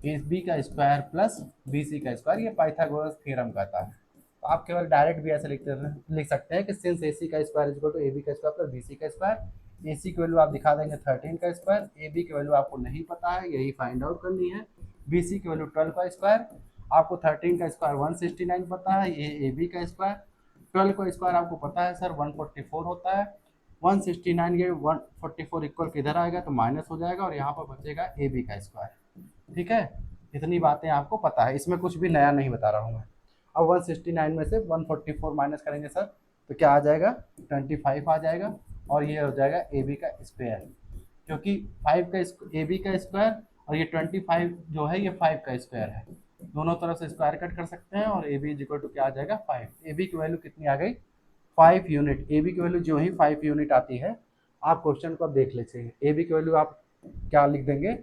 AB का स्क्वायर प्लस BC का स्क्वायर, ये पाइथागोरस थ्योरम कहता है। तो आप केवल डायरेक्ट भी ऐसे लिख सकते हैं कि सिंस AC का स्क्वायर इक्वल टू AB का स्क्वायर प्लस BC का स्क्वायर। AC की वैल्यू आप दिखा देंगे 13 का स्क्वायर, AB की वैल्यू आपको नहीं पता है, यही फाइंड आउट करनी है। BC की वैल्यू 12 का स्क्वायर, आपको 13 का स्क्वायर 169 पता है, ये AB का स्क्वायर। 12 का स्क्वायर आपको पता है सर 144 होता है। 169 ये 144 इक्वल किधर आएगा तो माइनस हो जाएगा और यहाँ पर बचेगा AB का स्क्वायर। ठीक है, इतनी बातें आपको पता है, इसमें कुछ भी नया नहीं बता रहा हूँ मैं। अब 169 में से 144 माइनस करेंगे सर तो क्या आ जाएगा 25 आ जाएगा, और ये हो जाएगा AB का स्क्वायर, क्योंकि 5 का AB का स्क्वायर और ये 25 जो है ये 5 का स्क्वायर है, दोनों तरफ से स्क्वायर कट कर सकते हैं और AB इज इक्वल टू क्या आ जाएगा 5। AB की वैल्यू कितनी आ गई 5 यूनिट। AB की वैल्यू जो ही 5 यूनिट आती है, आप क्वेश्चन को देख लीजिए, AB की वैल्यू आप क्या लिख देंगे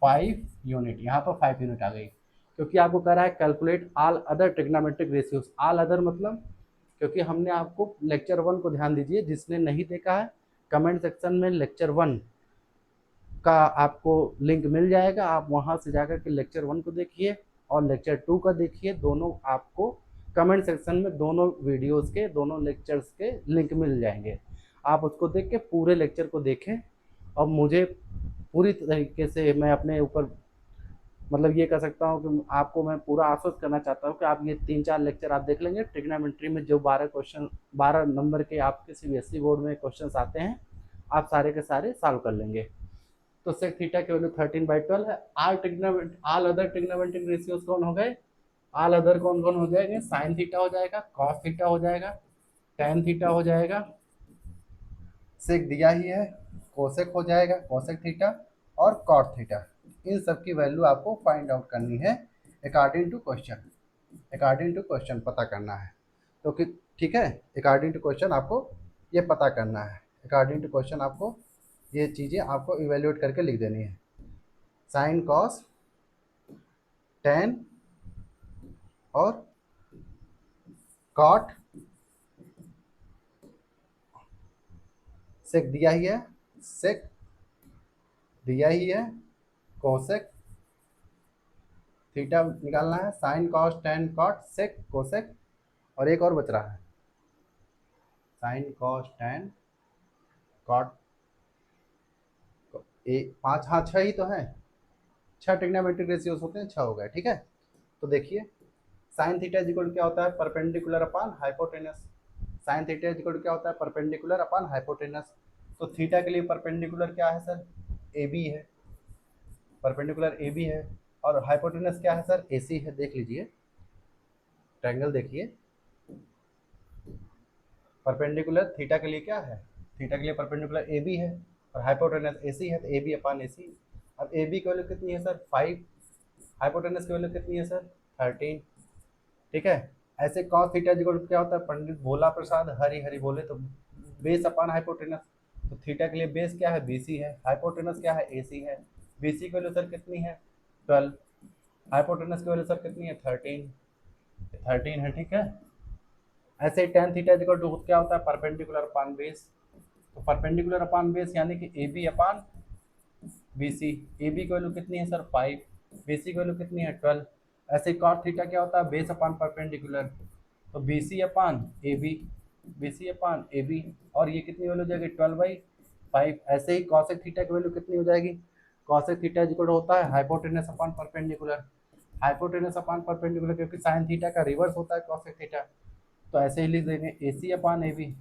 5 यूनिट, यहाँ पर 5 यूनिट आ गई, क्योंकि आपको कह रहा है calculate all other trigonometric ratios. All other मतलब, क्योंकि हमने आपको लेक्चर 1 को ध्यान दीजिए, जिसने नहीं देखा है कमेंट सेक्शन में लेक्चर 1 का आपको लिंक मिल जाएगा, आप वहाँ से जाकर के लेक्चर 1 को देखिए और लेक्चर 2 का देखिए, दोनों आपको कमेंट सेक्शन में दोनों वीडियोस के दोनों लेक्चर्स के लिंक मिल जाएंगे। आप उसको देख के पूरे लेक्चर को देखें और मुझे पूरी तरीके से मैं अपने ऊपर मतलब ये कह सकता हूँ कि आपको मैं पूरा आश्वस्त करना चाहता हूँ कि आप ये 3-4 लेक्चर आप देख लेंगे, ट्रिग्नोमेट्री में जो 12 क्वेश्चन 12 नंबर के आपके सीबीएसई बोर्ड में क्वेश्चन आते हैं, आप सारे के सारे सॉल्व कर लेंगे। तो सेक थीटा की वैल्यू 13/12 है। ऑल अदर ट्रिग्नोमेट्रिक रेशियोज कौन हो गए? ऑल अदर कौन कौन हो जाएंगे? साइन थीटा हो जाएगा, कॉस थीटा हो जाएगा, टेन थीटा हो जाएगा। सेक दिया ही है, कोसेक हो जाएगा, कोसेक थीटा और कॉट थीटा। इन सब की वैल्यू आपको फाइंड आउट करनी है according to question. According to question पता करना है। तो कि ठीक है, अकॉर्डिंग टू क्वेश्चन आपको ये पता करना है। अकॉर्डिंग टू क्वेश्चन आपको ये चीज़ें आपको इवेल्युएट करके लिख देनी है। साइन कॉस टेन और कॉट, सेक दिया ही है, सेक दिया ही है, कोसेक थीटा निकालना है, sine cos tan cot sec cosec, और एक और बच रहा है साइन कॉस टेन कॉट एक 5, हाँ 6 ही तो है, 6 ट्रिग्नोमेट्रिक रेशियोज होते हैं, 6 हो गए। ठीक है, तो देखिए साइन थीटा इक्वल क्या होता है? Perpendicular upon hypotenuse. Sine theta equal क्या होता है? Perpendicular upon hypotenuse. तो थीटा के लिए परपेंडिकुलर क्या है सर? ए बी है, परपेंडिकुलर ए बी है। और हाइपोटेनस क्या है सर? ए सी है। देख लीजिए ट्रायंगल, देखिए परपेंडिकुलर थीटा के लिए क्या है? थीटा के लिए परपेंडिकुलर ए बी है और हाइपोटेनस ए सी है, तो ए बी अपॉन ए सी। अब ए बी की वैल्यू कितनी है सर? 5। हाइपोटेनस की वैल्यू कितनी है सर? 13। ठीक है, ऐसे कॉस थीटा इक्वल क्या होता है? पंडित भोला प्रसाद हरि हरि बोले, तो बेस अपॉन हाइपोटेनस। तो थीटा के लिए बेस क्या है? बीसी है। हाइपोटेनस क्या है? एसी है। बीसी की वैल्यू सर कितनी है? 12। हाइपोटेनस की वैल्यू सर कितनी है? 13। 13 है। ठीक है, ऐसे टेन थीटा इक्वल टू क्या होता है? Perpendicular upon base. तो परपेंडिकुलर अपॉन बेस यानी कि A B upon B C. A B की वैल्यू कितनी है सर? 5। बी सी की वैल्यू कितनी है? 12। ऐसे कॉट थीटा क्या होता है? Base upon perpendicular. तो B C upon A B, B C upon A B, और ये कितनी वैल्यू हो जाएगी? 12/5। ऐसे ही कॉसेक थीटा की वैल्यू कितनी हो जाएगी? कॉसेक थीटा इक्वल होता है hypotenuse upon perpendicular. Hypotenuse upon perpendicular, क्योंकि साइन थीटा का रिवर्स होता है कॉसेक थीटा, तो ऐसे ही लिख देंगे ए सी अपान ए बी,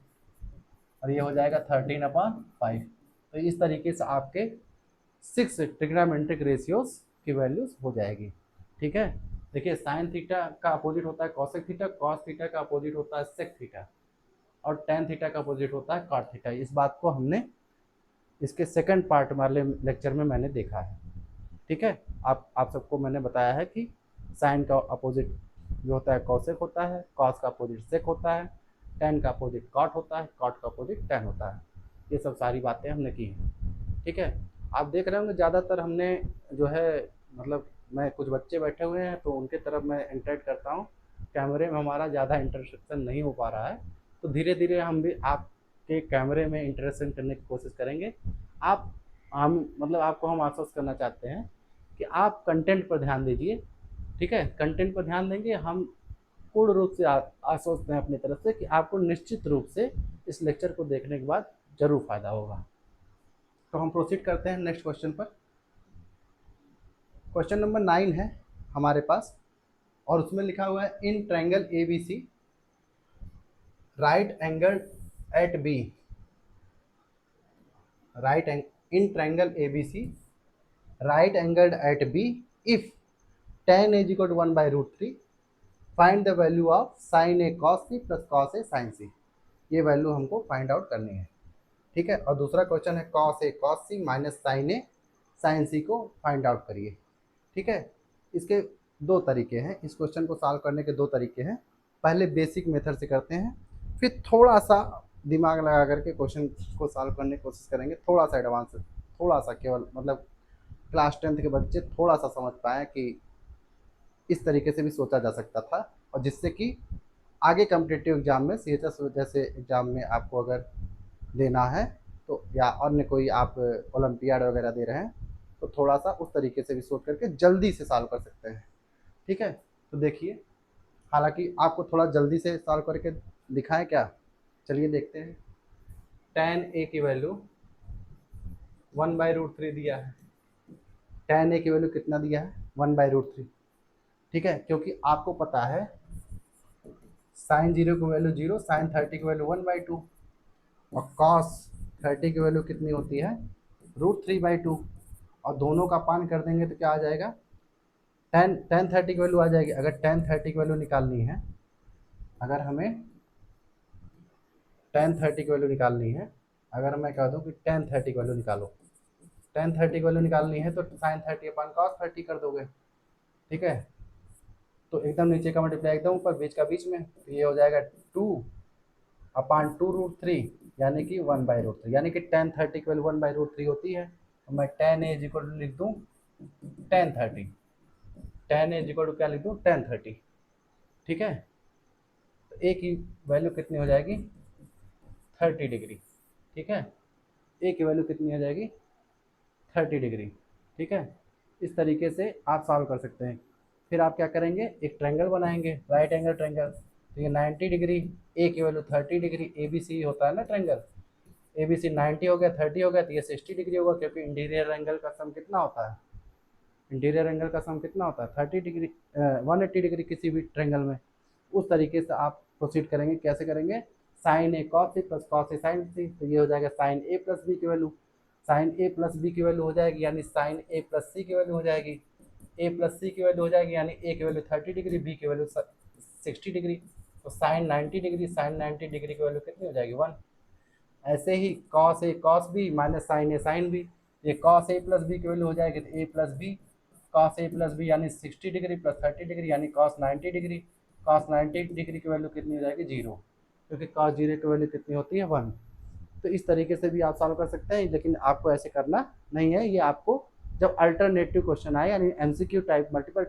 और ये हो जाएगा 13/5। तो इस तरीके से आपके 6 ट्रिग्नोमेट्रिक रेशियोज की वैल्यूज हो जाएगी। ठीक है, देखिए साइन थीटा का अपोजिट होता है कॉसेक थीटा, कॉस थीटा का अपोजिट होता है सेक थीटा, और टेन थीटा का अपोजिट होता है कॉट थीटा। इस बात को हमने इसके सेकंड पार्ट वाले लेक्चर में मैंने देखा है। ठीक है, आप सबको मैंने बताया है कि साइन का अपोजिट जो होता है कॉसेक होता है, कॉस का अपोजिट सेक होता है, टेन का अपोजिट कॉट होता है, कॉट का अपोजिट टेन होता है। ये सब सारी बातें हमने की हैं। ठीक है, आप देख रहे होंगे ज़्यादातर हमने जो है, मतलब मैं कुछ बच्चे बैठे हुए हैं तो उनके तरफ मैं इंटरेक्ट करता हूँ, कैमरे में हमारा ज़्यादा इंटरेक्शन नहीं हो पा रहा है, तो धीरे धीरे हम भी आपके कैमरे में इंटरेक्शन करने की कोशिश करेंगे। आप हम मतलब आपको हम आश्वस्त करना चाहते हैं कि आप कंटेंट पर ध्यान दीजिए। ठीक है, कंटेंट पर ध्यान देंगे हम, पूर्ण रूप से आश्वस्त हैं अपनी तरफ से कि आपको निश्चित रूप से इस लेक्चर को देखने के बाद ज़रूर फ़ायदा होगा। तो हम प्रोसीड करते हैं नेक्स्ट क्वेश्चन पर। क्वेश्चन नंबर 9 है हमारे पास, और उसमें लिखा हुआ है in triangle A B C right angle at B, right in triangle A B C right angle at B if tan is equal to 1/√3, find the value of sine A cos C plus cos A sine C. ये वैल्यू हमको फाइंड आउट करनी है। ठीक है, और दूसरा क्वेश्चन है cos A cos C minus sine A sine सी को फाइंड आउट करिए। ठीक है, इसके दो तरीके हैं, इस क्वेश्चन को सॉल्व करने के दो तरीके हैं। पहले बेसिक मेथड से करते हैं, फिर थोड़ा सा दिमाग लगा करके क्वेश्चन को सॉल्व करने की कोशिश करेंगे, थोड़ा सा एडवांस, थोड़ा सा केवल, मतलब क्लास 10th के बच्चे थोड़ा सा समझ पाएँ कि इस तरीके से भी सोचा जा सकता था, और जिससे कि आगे कम्पिटिटिव एग्जाम में CHS जैसे एग्जाम में आपको अगर देना है तो, या अन्य कोई आप ओलंपियाड वगैरह दे रहे हैं, तो थोड़ा सा उस तरीके से भी सोच करके जल्दी से सॉल्व कर सकते हैं। ठीक है, तो देखिए, हालांकि आपको थोड़ा जल्दी से सॉल्व करके दिखाएं क्या? चलिए देखते हैं। tan a की वैल्यू 1/√3 दिया है। tan a की वैल्यू कितना दिया है? 1/√3। ठीक है, क्योंकि आपको पता है साइन 0 की वैल्यू 0, साइन 30 की वैल्यू 1/2 और कॉस 30 की वैल्यू कितनी होती है, √3/2। और दोनों का पान कर देंगे तो क्या आ जाएगा, tan 30 की वैल्यू आ जाएगी। अगर tan 30 की वैल्यू निकालनी है, अगर हमें tan 30 की वैल्यू निकालनी है, अगर मैं कह दूं कि tan 30 की वैल्यू निकालो, tan 30 की वैल्यू निकालनी है तो sin 30 अपान cos 30 कर दोगे। ठीक है, तो एकदम नीचे का मल्टीप्लाई एकदम ऊपर, बीच का बीच में, तो ये हो जाएगा 2/2√3 यानी कि 1/√3, यानी कि tan 30 की वैल्यू 1/√3 होती है। तो मैं tan a इक्वल टू लिख दूँ tan 30, tan a equal to क्या लिख दूँ, tan 30। ठीक है, तो a की वैल्यू कितनी हो जाएगी, 30 डिग्री। ठीक है, a की वैल्यू कितनी हो जाएगी, 30 डिग्री। ठीक है, इस तरीके से आप सॉल्व कर सकते हैं। फिर आप क्या करेंगे, एक ट्रायंगल बनाएंगे, राइट एंगल ट्रायंगल। तो ये 90 डिग्री, ए की value 30 degree, A B C होता है ना ट्रायंगल, ए बी सी 90 हो गया, 30 हो गया, तो ये 60 डिग्री होगा, क्योंकि इंटीरियर एंगल का सम कितना होता है, इंटीरियर एंगल का सम कितना होता है, 30 डिग्री, 180 डिग्री किसी भी ट्रायंगल में। उस तरीके से आप प्रोसीड करेंगे। कैसे करेंगे, sign A cos C plus cos A sine सी, तो ये हो जाएगा साइन ए प्लस बी की value, sign A plus B की वैल्यू हो जाएगी, यानी साइन ए प्लस सी की वैल्यू हो जाएगी, ए प्लस सी की वैल्यू हो जाएगी, यानी ए की वैल्यू 30 डिग्री, बी की वैल्यू 60 डिग्री। तो साइन 90 डिग्री, साइन 90 डिग्री की वैल्यू कितनी हो जाएगी, 1। ऐसे ही cos A cos B minus sine A sine B, ये कॉस ए प्लस बी की वैल्यू हो जाएगी, तो ए plus B, cos A plus B यानी 60 डिग्री प्लस 30 डिग्री यानी कॉस 90 डिग्री, कॉस 90 डिग्री की वैल्यू कितनी हो जाएगी, 0, क्योंकि कॉस 0 की वैल्यू कितनी होती है, 1। तो इस तरीके से भी आप सॉल्व कर सकते हैं, लेकिन आपको ऐसे करना नहीं है। ये आपको जब अल्टरनेटिव क्वेश्चन आए, यानी MCQ type, multiple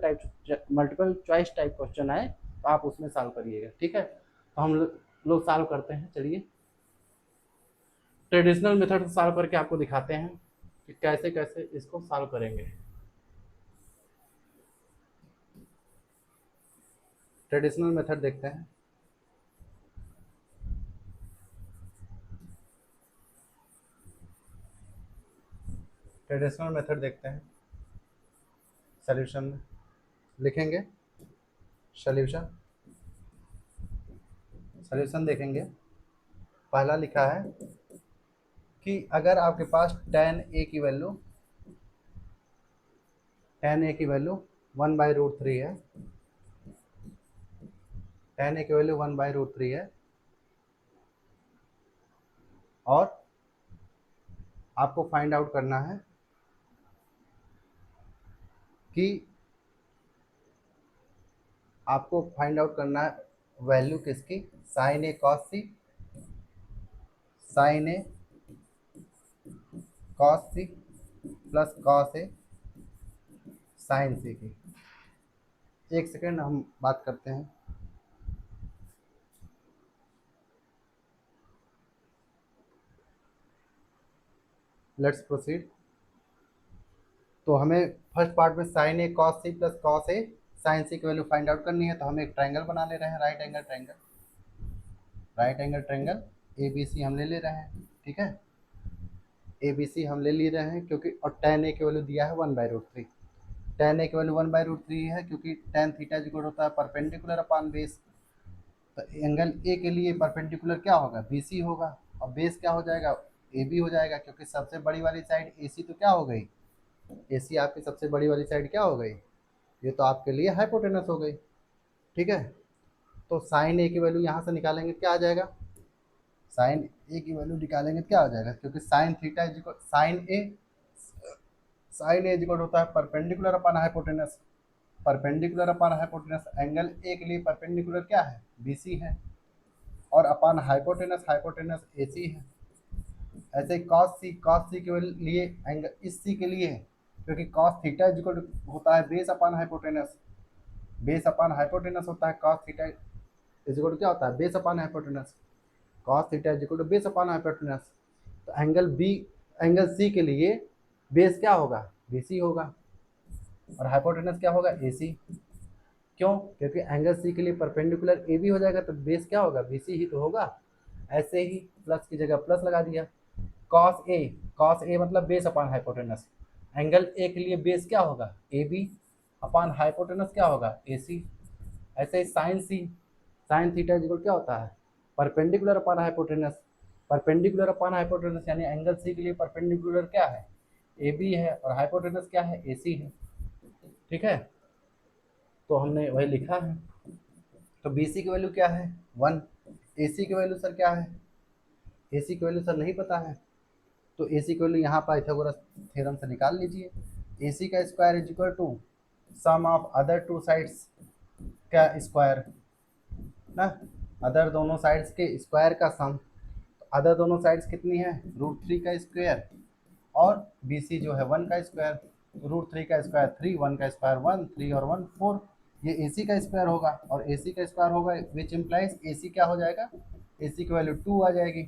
choice type question आए, तो आप उसमें सॉल्व करिएगा। ठीक है, तो हम लोग सॉल्व करते हैं। चलिए ट्रेडिशनल मेथड से सॉल्व करके आपको दिखाते हैं कि कैसे कैसे इसको सॉल्व करेंगे। ट्रेडिशनल मेथड देखते हैं। ट्रेडिशनल मेथड देखते हैं। सॉल्यूशन लिखेंगे, सॉल्यूशन सॉल्यूशन देखेंगे। पहला लिखा है कि अगर आपके पास tan a की वैल्यू 1/√3 है, tan a की वैल्यू 1/√3 है, और आपको फाइंड आउट करना है कि आपको फाइंड आउट करना है वैल्यू किसकी, sign A cos C, sign A cos C plus cos A sine सी की। एक सेकेंड हम बात करते हैं। Let's proceed. तो हमें फर्स्ट पार्ट में sign A cos C plus cos A sine सी की वैल्यू फाइंड आउट करनी है। तो हम एक ट्रायंगल बना ले रहे हैं, right angle triangle, right angle triangle A B C हम ले रहे हैं। ठीक है, ए बी सी हम ले रहे हैं क्योंकि, और tan ए की वैल्यू दिया है 1/√3। tan ए की वैल्यू 1/√3 है क्योंकि tan थीटा इक्वल होता है परपेंडिकुलर अपान बेस। तो एंगल ए के लिए परपेंडिकुलर क्या होगा, बी सी होगा, और बेस क्या हो जाएगा, ए बी हो जाएगा, क्योंकि सबसे बड़ी वाली साइड ए सी तो क्या हो गई, ए सी आपकी सबसे बड़ी वाली साइड क्या हो गई, ये तो आपके लिए हाइपोटेनस हो गई। ठीक है, तो साइन ए की वैल्यू यहाँ से निकालेंगे, क्या आ जाएगा, साइन ए की वैल्यू निकालेंगे क्या हो जाएगा, क्योंकि साइन थीटा इक्वल साइन ए इक्वल होता है perpendicular upon hypotenuse, perpendicular upon hypotenuse angle A के लिए परपेंडिकुलर क्या है, बी सी है, और अपान हाइपोटेनस, हाइपोटेनस ए सी है। ऐसे कॉस सी के लिए एंगल इस सी के लिए है, क्योंकि कॉस थीटा इक्वल होता है base upon hypotenuse, base upon hypotenuse होता है, कॉस थीटा इक्वल क्या होता है, base upon hypotenuse, cos theta equal to base upon hypotenuse. तो एंगल सी के लिए बेस क्या होगा, बी सी होगा, और हाइपोटेनस क्या होगा, ए सी। क्यों, क्योंकि एंगल सी के लिए परपेंडिकुलर ए बी हो जाएगा, तो बेस क्या होगा, बी सी ही तो होगा। ऐसे ही प्लस की जगह प्लस लगा दिया, कॉस ए मतलब base upon hypotenuse, angle A के लिए बेस क्या होगा, ए बी, अपॉन हाइपोटेनस क्या होगा, AC। ऐसे ही साइन सी, साइन थीटा इक्वल क्या होता है, perpendicular upon hypotenuse. Perpendicular upon hypotenuse यानी एंगल सी के लिए परपेंडिकुलर क्या है, AB है, और हाइपोटेनस क्या है, AC है। ठीक है, तो हमने वही लिखा है। तो BC की वैल्यू क्या है 1, AC की वैल्यू सर क्या है, AC की वैल्यू सर नहीं पता है, तो AC की वैल्यू यहाँ पाइथागोरस थ्योरम से निकाल लीजिए। AC का square is equal to sum of other two sides का स्क्वायर ना, अदर दोनों साइड्स के स्क्वायर का सम। तो अदर दोनों साइड्स कितनी है, √3 का स्क्वायर, और BC जो है 1 का स्क्वायर। √3 का स्क्वायर 3, 1 का स्क्वायर 1, 3 और 1 4, ये AC का स्क्वायर होगा, और AC का स्क्वायर होगा विच इम्प्लाइज AC क्या हो जाएगा, AC की वैल्यू 2 आ जाएगी।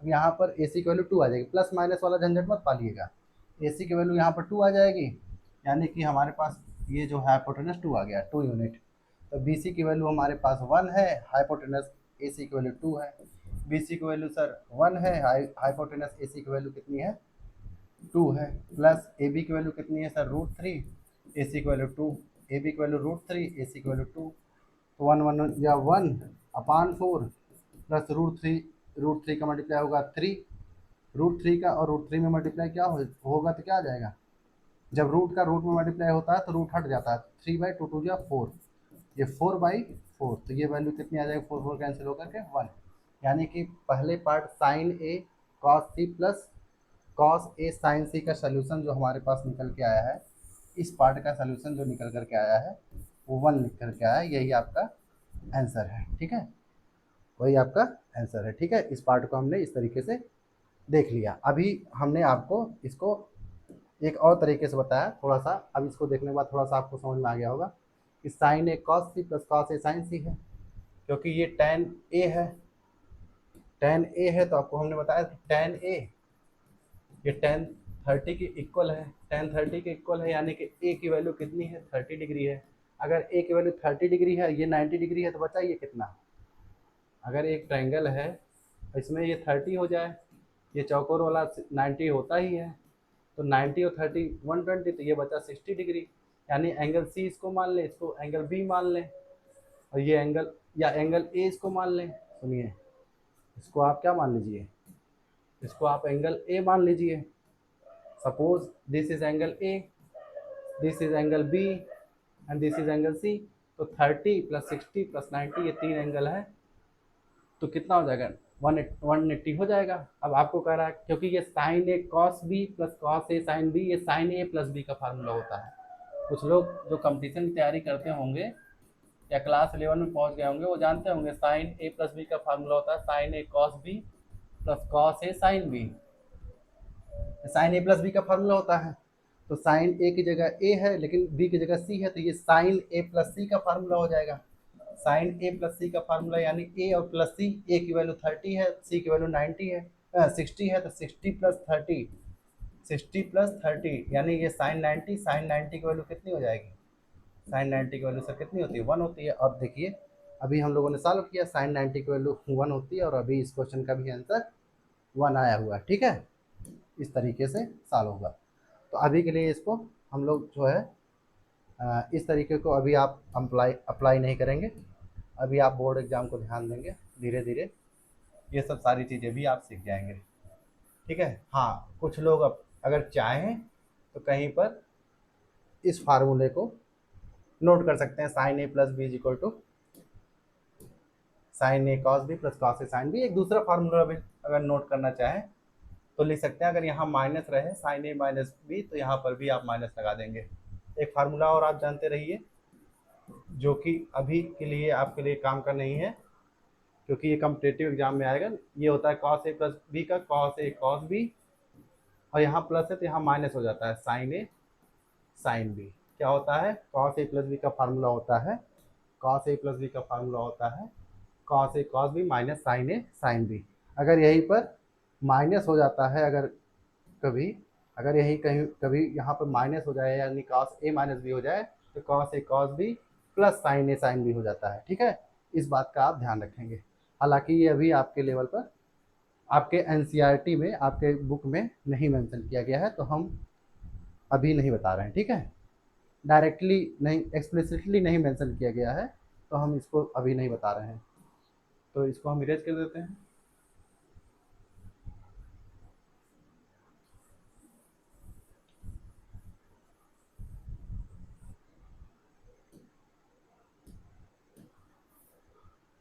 अब यहाँ पर AC की वैल्यू 2 आ जाएगी, प्लस माइनस वाला झंझट मत पालिएगा, AC की वैल्यू यहाँ पर 2 आ जाएगी, यानी कि हमारे पास ये जो हाइपोटेनस 2 आ गया, 2 यूनिट। तो BC की वैल्यू हमारे पास 1 है, हाइपोटेनस AC की वैल्यू 2 है। BC की वैल्यू सर 1 है, हाइपोटेनस AC की वैल्यू कितनी है 2 है, प्लस AB की वैल्यू कितनी है सर √3, AC की वैल्यू 2, AB की वैल्यू √3, AC की वैल्यू 2, तो 1 1 या 1 अपॉन 4 प्लस √3, √3 का मल्टीप्लाई होगा 3, √3 का और √3 में मल्टीप्लाई क्या होगा तो क्या आ जाएगा, जब रूट का रूट में मल्टीप्लाई होता है तो रूट हट जाता है, 3/2 2 या 4, ये 4/4, तो ये वैल्यू कितनी आ जाएगी, 4 4 कैंसिल होकर के 1, यानी कि पहले part sign A cos C plus cos A sine सी का सलूशन जो हमारे पास निकल के आया है, इस पार्ट का सलूशन जो निकल करके आया है वो 1 निकल करके आया है, यही आपका आंसर है। ठीक है, वही आपका आंसर है। ठीक है, इस पार्ट को हमने इस तरीके से देख लिया। अभी हमने आपको इसको एक और तरीके से बताया थोड़ा सा, अब इसको देखने के बाद थोड़ा सा आपको समझ में आ गया होगा कि sign A cos C plus cos A sine सी है, क्योंकि ये tan ए है, tan ए है, तो आपको हमने बताया कि tan ए ये tan 30 के इक्वल है, tan 30 के इक्वल है, यानी कि ए की वैल्यू कितनी है 30 डिग्री है। अगर ए की वैल्यू 30 डिग्री है, ये 90 डिग्री है, तो बचा ये कितना, अगर एक ट्रायंगल है इसमें ये 30 हो जाए, ये चौकोर वाला 90 होता ही है, तो 90 और 30 120, तो ये बचा 60 डिग्री, यानी एंगल सी इसको मान लें, इसको एंगल बी मान लें, और ये एंगल या एंगल ए इसको मान लें। सुनिए, इसको आप क्या मान लीजिए, इसको आप एंगल ए मान लीजिए। Suppose this is angle A, this is angle B and this is angle C, तो 30 प्लस 60 प्लस 90 ये 3 एंगल है, तो कितना हो जाएगा 180 हो जाएगा। अब आपको कह रहा है क्योंकि ये sign A cos B plus cos A sine B, ये साइन ए प्लस बी का फार्मूला होता है। कुछ लोग जो कंपटीशन की तैयारी करते होंगे या क्लास 11 में पहुंच गए होंगे वो जानते होंगे साइन ए प्लस बी का फार्मूला होता है sign A cos B plus cos A sine B, sign A plus b का फार्मूला होता है। तो साइन ए की जगह ए है लेकिन बी की जगह सी है, तो ये साइन ए प्लस सी का फार्मूला हो जाएगा। साइन ए प्लस सी का फार्मूला यानी ए और प्लस सी, ए की वैल्यू 30 है, सी की वैल्यू 90 है 60 है, तो 60 प्लस 30, 60 प्लस 30 यानी ये साइन 90, साइन 90 की वैल्यू कितनी हो जाएगी, साइन 90 की वैल्यू सर कितनी होती है 1 होती है। और देखिए अभी हम लोगों ने सॉल्व किया, साइन 90 की वैल्यू 1 होती है, और अभी इस क्वेश्चन का भी आंसर 1 आया हुआ है। ठीक है, इस तरीके से सॉल्व होगा। तो अभी के लिए इसको हम लोग जो है इस तरीके को अभी आप अप्लाई नहीं करेंगे, अभी आप बोर्ड एग्ज़ाम को ध्यान देंगे, धीरे धीरे ये सब सारी चीज़ें भी आप सीख जाएंगे। ठीक है, हाँ कुछ लोग अब अगर चाहें तो कहीं पर इस फार्मूले को नोट कर सकते हैं, sine A plus B is equal to sine A cos B plus cos A sine B, एक दूसरा फार्मूला भी अगर नोट करना चाहें तो लिख सकते हैं। अगर यहाँ माइनस रहे साइन ए माइनस बी, तो यहाँ पर भी आप माइनस लगा देंगे। एक फार्मूला और आप जानते रहिए जो कि अभी के लिए आपके लिए काम का नहीं है, क्योंकि ये कॉम्पिटेटिव एग्जाम में आएगा। ये होता है कॉस ए प्लस बी का कॉस ए कॉस बी, और यहाँ प्लस है तो यहाँ माइनस हो जाता है साइन ए साइन बी। क्या होता है, कॉस ए प्लस बी का फार्मूला होता है, कॉस ए प्लस बी का फार्मूला होता है cos A cos B minus sine A sine B. अगर यहीं पर माइनस हो जाता है, कभी अगर यही कहीं कभी यहाँ पर माइनस हो जाए यानी कॉस ए माइनस बी हो जाए, तो cos A cos B plus sign A sine B हो जाता है। ठीक है, इस बात का आप ध्यान रखेंगे। हालांकि ये अभी आपके लेवल पर आपके एनसीईआरटी में आपके बुक में नहीं मेंशन किया गया है, तो हम अभी नहीं बता रहे हैं। ठीक है, डायरेक्टली नहीं, एक्सप्लिसिटली नहीं मेंशन किया गया है, तो हम इसको अभी नहीं बता रहे हैं, तो इसको हम इरेज कर देते हैं।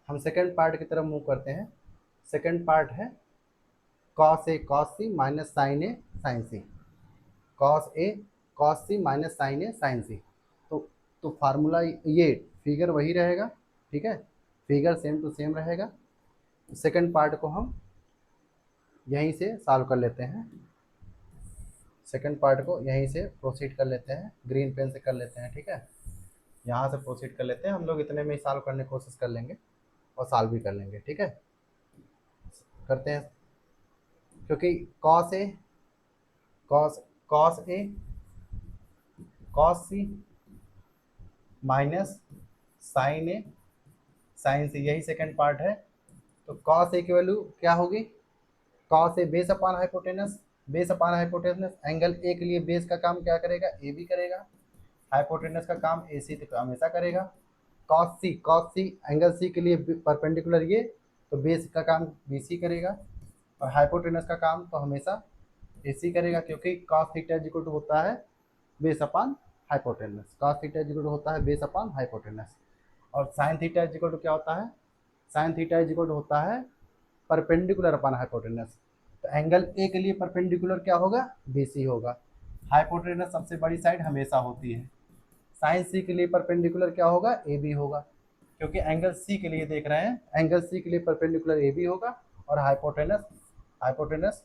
हम सेकंड पार्ट की तरफ मूव करते हैं। सेकंड पार्ट है cos A cos C minus sine A sine C. Cos A cos C minus sine A sine सी। तो फार्मूला ये फिगर वही रहेगा, ठीक है, फिगर सेम टू सेम रहेगा। सेकंड पार्ट को हम यहीं से सॉल्व कर लेते हैं। सेकंड पार्ट को यहीं से प्रोसीड कर लेते हैं, ग्रीन पेन से कर लेते हैं, ठीक है। यहाँ से प्रोसीड कर लेते हैं, हम लोग इतने में ही सॉल्व करने की कोशिश कर लेंगे और सॉल्व भी कर लेंगे, ठीक है। करते हैं, क्योंकि cos A cos cos A cos C minus sine A sine सी, यही सेकंड पार्ट है। तो कॉस ए की वैल्यू क्या होगी, cos A base upon hypotenuse, base upon hypotenuse angle A के लिए बेस का काम क्या करेगा, ए बी करेगा, हाइपोटेनस का काम ए सी तो हमेशा करेगा। कॉस सी एंगल सी के लिए परपेंडिकुलर ये, तो बेस का काम बी सी करेगा, और हाइपोटेनस का काम तो हमेशा ए सी करेगा, क्योंकि cos theta is equal to होता है base upon hypotenuse, cos theta is equal to होता है बेस अपान हाइपोटेनस। और sine theta is equal to क्या होता है, sine theta is equal to होता है परपेंडिकुलर अपान हाइपोटेनस। तो एंगल ए के लिए परपेंडिकुलर क्या होगा, बी सी होगा। हाइपोटेनस सबसे बड़ी साइड हमेशा होती है। साइन सी के लिए परपेंडिकुलर क्या होगा, ए बी होगा, क्योंकि एंगल सी के लिए देख रहे हैं, एंगल सी के लिए परपेंडिकुलर ए बी होगा, और hypotenuse hypotenuse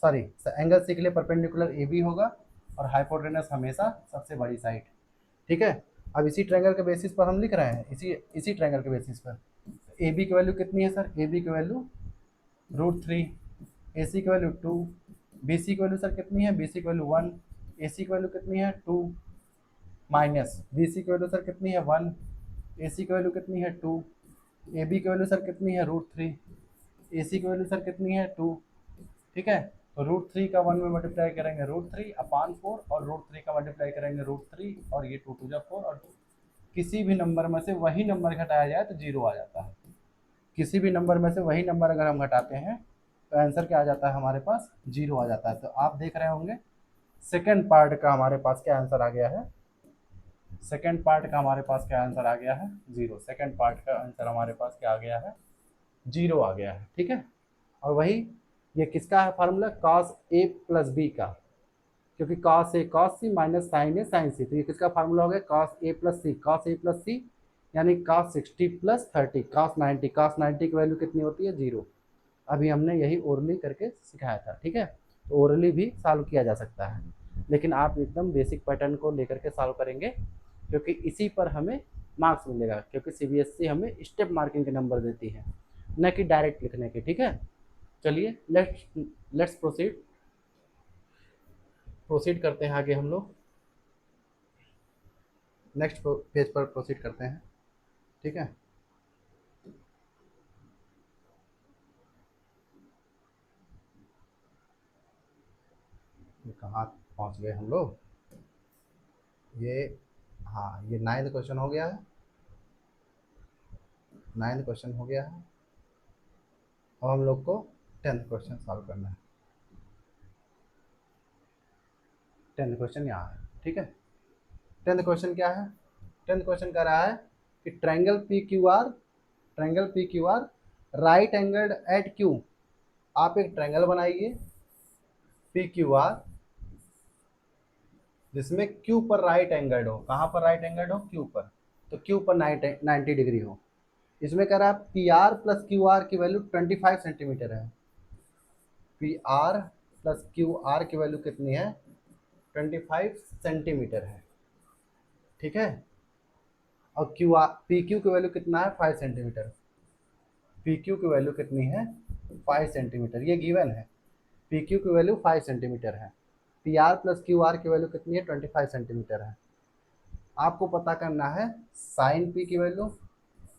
sorry angle C के लिए परपेंडिकुलर ए बी होगा, और हाइपोटेनस हमेशा सबसे बड़ी साइड, ठीक है। अब इसी ट्रायंगल के बेसिस पर हम लिख रहे हैं, इसी ट्रायंगल के बेसिस पर ए बी की वैल्यू कितनी है सर, ए बी की वैल्यू √3, ए सी की वैल्यू 2, बी सी की वैल्यू सर कितनी है, बी सी की वैल्यू 1, ए सी की वैल्यू कितनी है 2, माइनस बी सी की वैल्यू सर कितनी है 1, ए सी की वैल्यू कितनी है 2, ए बी की वैल्यू सर कितनी है √3, ए सी की वैल्यू सर कितनी है 2, ठीक है। तो √3 का 1 में मल्टीप्लाई करेंगे √3 अपान 4, और √3 का मल्टीप्लाई करेंगे √3, और ये 2 2 4, और किसी भी नंबर में से वही नंबर घटाया जाए तो 0 आ जाता है। किसी भी नंबर में से वही नंबर अगर हम घटाते हैं तो आंसर क्या आ जाता है हमारे पास, 0 आ जाता है। तो आप देख रहे होंगे सेकंड पार्ट का हमारे पास क्या आंसर आ गया है, सेकंड पार्ट का हमारे पास क्या आंसर आ गया है, 0। सेकंड पार्ट का आंसर हमारे पास क्या आ गया है, 0 आ गया है, ठीक है। और वही ये किसका है फार्मूला, cos a प्लस बी का, क्योंकि cos a cos c minus sine a sine c, तो ये किसका फार्मूला हो गया, cos a plus c, cos a plus c यानी cos 60 प्लस 30, cos 90 की वैल्यू कितनी होती है, 0। अभी हमने यही ओरली करके सिखाया था, ठीक है। तो ओरली भी सॉल्व किया जा सकता है, लेकिन आप एकदम बेसिक पैटर्न को लेकर के सॉल्व करेंगे, क्योंकि इसी पर हमें मार्क्स मिलेगा, क्योंकि सीबीएसई हमें स्टेप मार्किंग के नंबर देती है, न कि डायरेक्ट लिखने के, ठीक है। चलिए लेट्स प्रोसीड करते हैं आगे हम लोग, नेक्स्ट पेज पर प्रोसीड करते हैं, ठीक है। कहाँ पहुँच गए हम लोग, ये हाँ ये 9th क्वेश्चन हो गया है, 9th क्वेश्चन हो गया है। अब हम लोग को 10th क्वेश्चन सॉल्व करना है। 10th क्वेश्चन यहाँ है, ठीक है। 10th क्वेश्चन क्या है, 10th क्वेश्चन कह रहा है कि triangle P Q R right angled at Q. आप एक ट्रायंगल बनाइए पी क्यू आर जिसमें क्यू पर राइट एंगल्ड हो, कहाँ पर राइट एंगल्ड हो, क्यू पर, तो क्यू पर 90 डिग्री हो। इसमें कह रहा है P R plus Q are की वैल्यू 25 सेंटीमीटर है, P R plus Q are की वैल्यू कितनी है, 25 सेंटीमीटर है, ठीक है। और क्यू आर पी क्यू की वैल्यू कितना है, 5 सेंटीमीटर, पी क्यू की वैल्यू कितनी है, 5 सेंटीमीटर, ये गिवन है। पी क्यू की वैल्यू 5 सेंटीमीटर है, P R plus Q are की वैल्यू कितनी है, 25 सेंटीमीटर है। आपको पता करना है साइन पी की वैल्यू,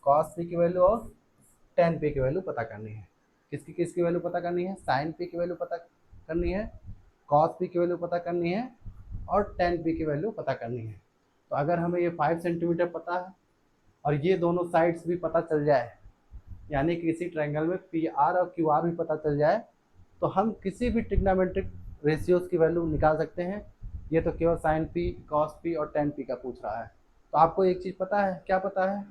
कॉस पी की वैल्यू और टेन पी की वैल्यू पता करनी है। किसकी किसकी वैल्यू पता करनी है, साइन पी की वैल्यू पता करनी है, कॉस पी की वैल्यू पता करनी है, और टेन पी की वैल्यू पता करनी है। तो अगर हमें ये 5 सेंटीमीटर पता है और ये दोनों साइड्स भी पता चल जाए, यानी कि इसी ट्रायंगल में पी आर और क्यू आर भी पता चल जाए, तो हम किसी भी ट्रिग्नोमेट्रिक रेशियोज की वैल्यू निकाल सकते हैं। ये तो केवल साइन पी, कॉस पी और टेन पी का पूछ रहा है। तो आपको एक चीज़ पता है, क्या पता है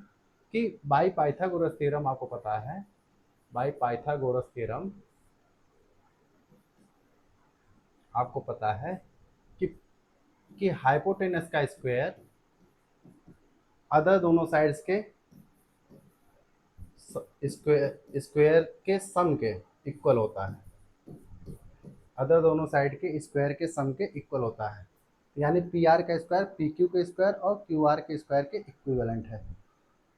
कि बाई पाइथागोरस थ्योरम आपको पता है, बाई पाइथागोरस थ्योरम आपको पता है कि हाइपोटेनस का स्क्वायर अदर दोनों साइड्स के स्क्वायर के सम के इक्वल होता है, अदर दोनों साइड के स्क्वायर के सम के इक्वल होता है। यानी पी आर का स्क्वायर पी क्यू के स्क्वायर और क्यू आर के स्क्वायर के इक्विवेलेंट है।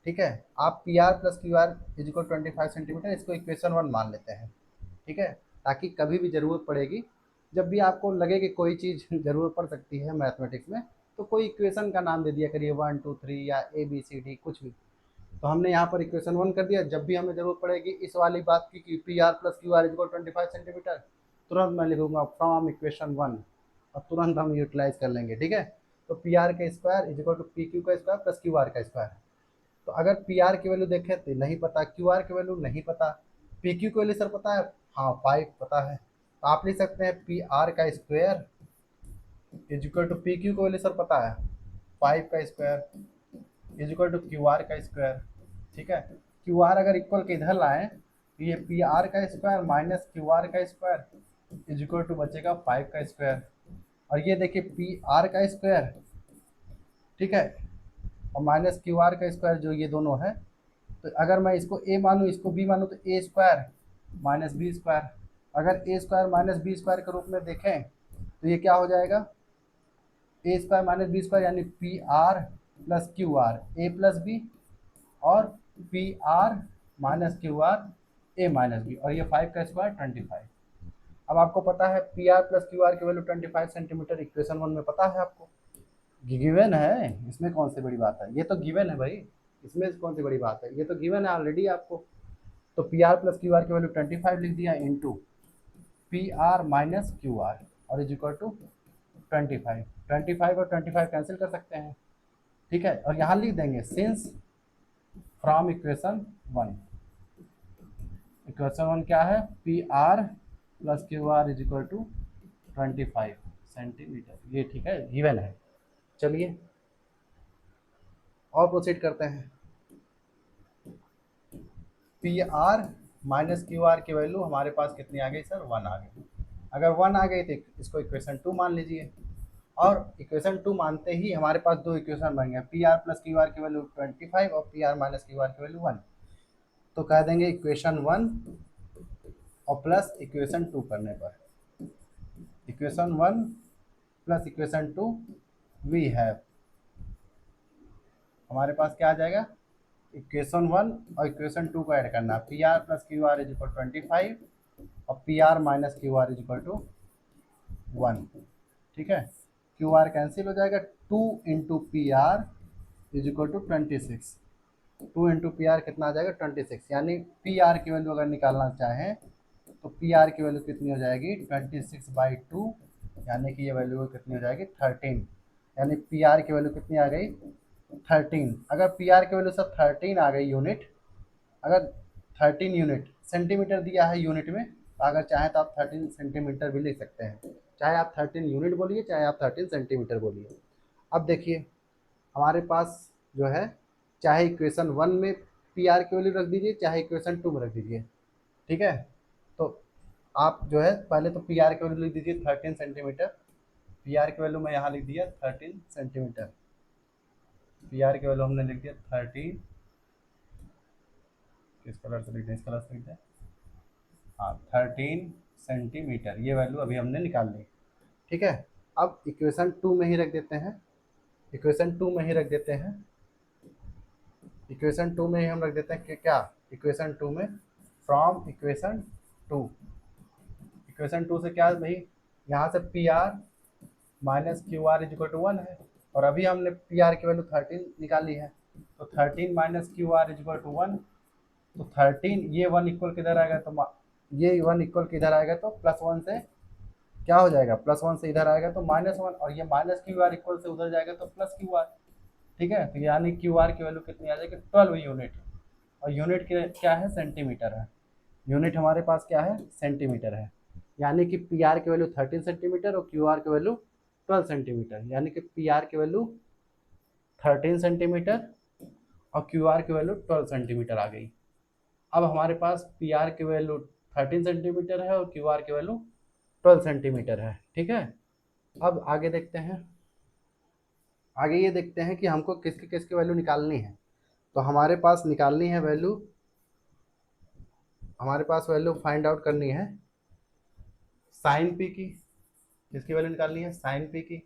ठीक है, आप P R plus Q R is equal 25 centimetre, इसको इक्वेशन 1 मान लेते हैं। ठीक है, ताकि कभी भी ज़रूरत पड़ेगी, जब भी आपको लगे कि कोई चीज़ ज़रूरत पड़ सकती है मैथमेटिक्स में, तो कोई इक्वेशन का नाम दे दिया करिए 1 2 3 या ए बी सी डी कुछ भी। तो हमने यहाँ पर इक्वेशन 1 कर दिया। जब भी हमें ज़रूरत पड़ेगी इस वाली बात की कि P R plus Q R is equal 25 centimetre, तुरंत मैं लिखूंगा फ्रॉम इक्वेशन 1 और तुरंत हम यूटिलाइज कर लेंगे। ठीक है, तो पी आर का square is equal to P Q का स्क्वायर प्लस क्यू आर का स्क्वायर। तो अगर पी आर की वैल्यू देखें तो नहीं पता, क्यू आर की वैल्यू नहीं पता, पी क्यू की वैल्यू सर पता है, हाँ 5 पता है। तो आप लिख सकते हैं पी आर का square is equal to P Q की वैल्यू सर पता है 5 का square is equal to Q R का स्क्वायर। ठीक है, क्यू आर अगर इक्वल के इधर लाएं तो ये पी आर का स्क्वायर माइनस क्यू आर का स्क्वायर इज इक्वल टू बचेगा 5 का स्क्वायर। और ये देखिए पी आर का स्क्वायर, ठीक है, और माइनस क्यू आर का स्क्वायर जो ये दोनों है, तो अगर मैं इसको ए मानूँ इसको बी मानूँ तो a square minus b square. अगर a square minus b square के रूप में देखें तो ये क्या हो जाएगा, a square minus b square यानी P R plus Q R a plus b और P R minus Q R a minus b, और ये 5 का स्क्वायर 25। अब आपको पता है P R plus Q are की वैल्यू 25 सेंटीमीटर इक्वेशन 1 में पता है आपको, गिवन है, इसमें कौन सी बड़ी बात है, ये तो गिवन है भाई, इसमें कौन सी बड़ी बात है, ये तो गिवन है ऑलरेडी आपको। तो P R plus Q are की वैल्यू 25 लिख दिया into P R minus Q are और इज इक्वल टू 25 और 25 कैंसिल कर सकते हैं। ठीक है, और यहाँ लिख देंगे सिंस फ्रॉम इक्वेशन 1, इक्वेशन 1 क्या है, P R plus Q R is equal to 25 centimetre, ये ठीक है गिवन है। चलिए और प्रोसीड करते हैं। P R minus Q are की वैल्यू हमारे पास कितनी आ गई सर, 1 आ गई। अगर 1 आ गई तो इसको इक्वेशन 2 मान लीजिए, और इक्वेशन 2 मानते ही हमारे पास दो इक्वेशन बन गए, P R plus Q are की वैल्यू 25 और P R minus Q are की वैल्यू 1। तो कह देंगे इक्वेशन 1 और प्लस इक्वेशन 2 करने पर, equation 1 plus equation 2 we have, हमारे पास क्या आ जाएगा, इक्वेशन 1 और इक्वेशन 2 को ऐड करना, P R plus Q R is equal 25 और P R minus Q R is equal to 1। ठीक है, क्यू आर कैंसिल हो जाएगा, 2 into P R is equal to 26, 2 into P R कितना आ जाएगा 26, यानी पी आर की वैल्यू अगर निकालना चाहें तो पी आर की वैल्यू कितनी हो जाएगी 26/2, यानी कि ये वैल्यू कितनी हो जाएगी 13, यानी पी आर की वैल्यू कितनी आ गई 13। अगर पी आर की वैल्यू सर 13 आ गई यूनिट, अगर 13 यूनिट सेंटीमीटर दिया है यूनिट में, तो अगर चाहें तो आप 13 सेंटीमीटर भी लिख सकते हैं, चाहे आप 13 यूनिट बोलिए चाहे आप 13 सेंटीमीटर बोलिए। अब देखिए हमारे पास जो है, चाहे इक्वेशन 1 में पी आर की वैल्यू रख दीजिए चाहे इक्वेशन 2 में रख दीजिए। ठीक है, तो आप जो है पहले तो पी आर की वैल्यू लिख दीजिए 13 सेंटीमीटर, पी आर की वैल्यू मैं यहाँ लिख दिया 13 सेंटीमीटर, पी आर की वैल्यू हमने लिख दिया 13, किस कलर से लिख दें, इस कलर से लिख दें, हाँ 13 सेंटीमीटर, ये वैल्यू अभी हमने निकाल ली। ठीक है, अब इक्वेशन 2 में ही रख देते हैं, इक्वेशन 2 में ही रख देते हैं, इक्वेशन 2 में ही हम रख देते हैं कि क्या, इक्वेशन 2 में फ्रॉम इक्वेशन 2, इक्वेशन 2 से क्या भाई, यहाँ से P R minus Q R is equal to 1 है, और अभी हमने पी आर की वैल्यू 13 निकाली है, तो 13 minus Q R is equal to 1, तो 13 ये 1 इक्वल किधर आएगा, तो ये 1 इक्वल किधर आएगा तो +1 से क्या हो जाएगा, +1 से इधर आएगा तो -1, और ये माइनस क्यू आर इक्वल से उधर जाएगा तो प्लस क्यू आर, ठीक है, तो यानी क्यू आर की वैल्यू कितनी आ जाएगी 12 यूनिट, और यूनिट क्या है सेंटीमीटर है, यूनिट हमारे पास क्या है सेंटीमीटर है, यानी कि पी आर की वैल्यू 13 सेंटीमीटर और क्यू आर की वैल्यू 12 सेंटीमीटर, यानी कि पी आर की वैल्यू 13 सेंटीमीटर और क्यू आर की वैल्यू 12 सेंटीमीटर आ गई। अब हमारे पास पी आर की वैल्यू 13 सेंटीमीटर है और क्यू आर की वैल्यू 12 सेंटीमीटर है, ठीक है। अब आगे देखते हैं, आगे ये देखते हैं कि हमको किसकी किसकी वैल्यू निकालनी है। तो हमारे पास निकालनी है वैल्यू, हमारे पास वैल्यू फाइंड आउट करनी है साइन पी की, किसकी वैल्यू निकालनी है साइन पी की,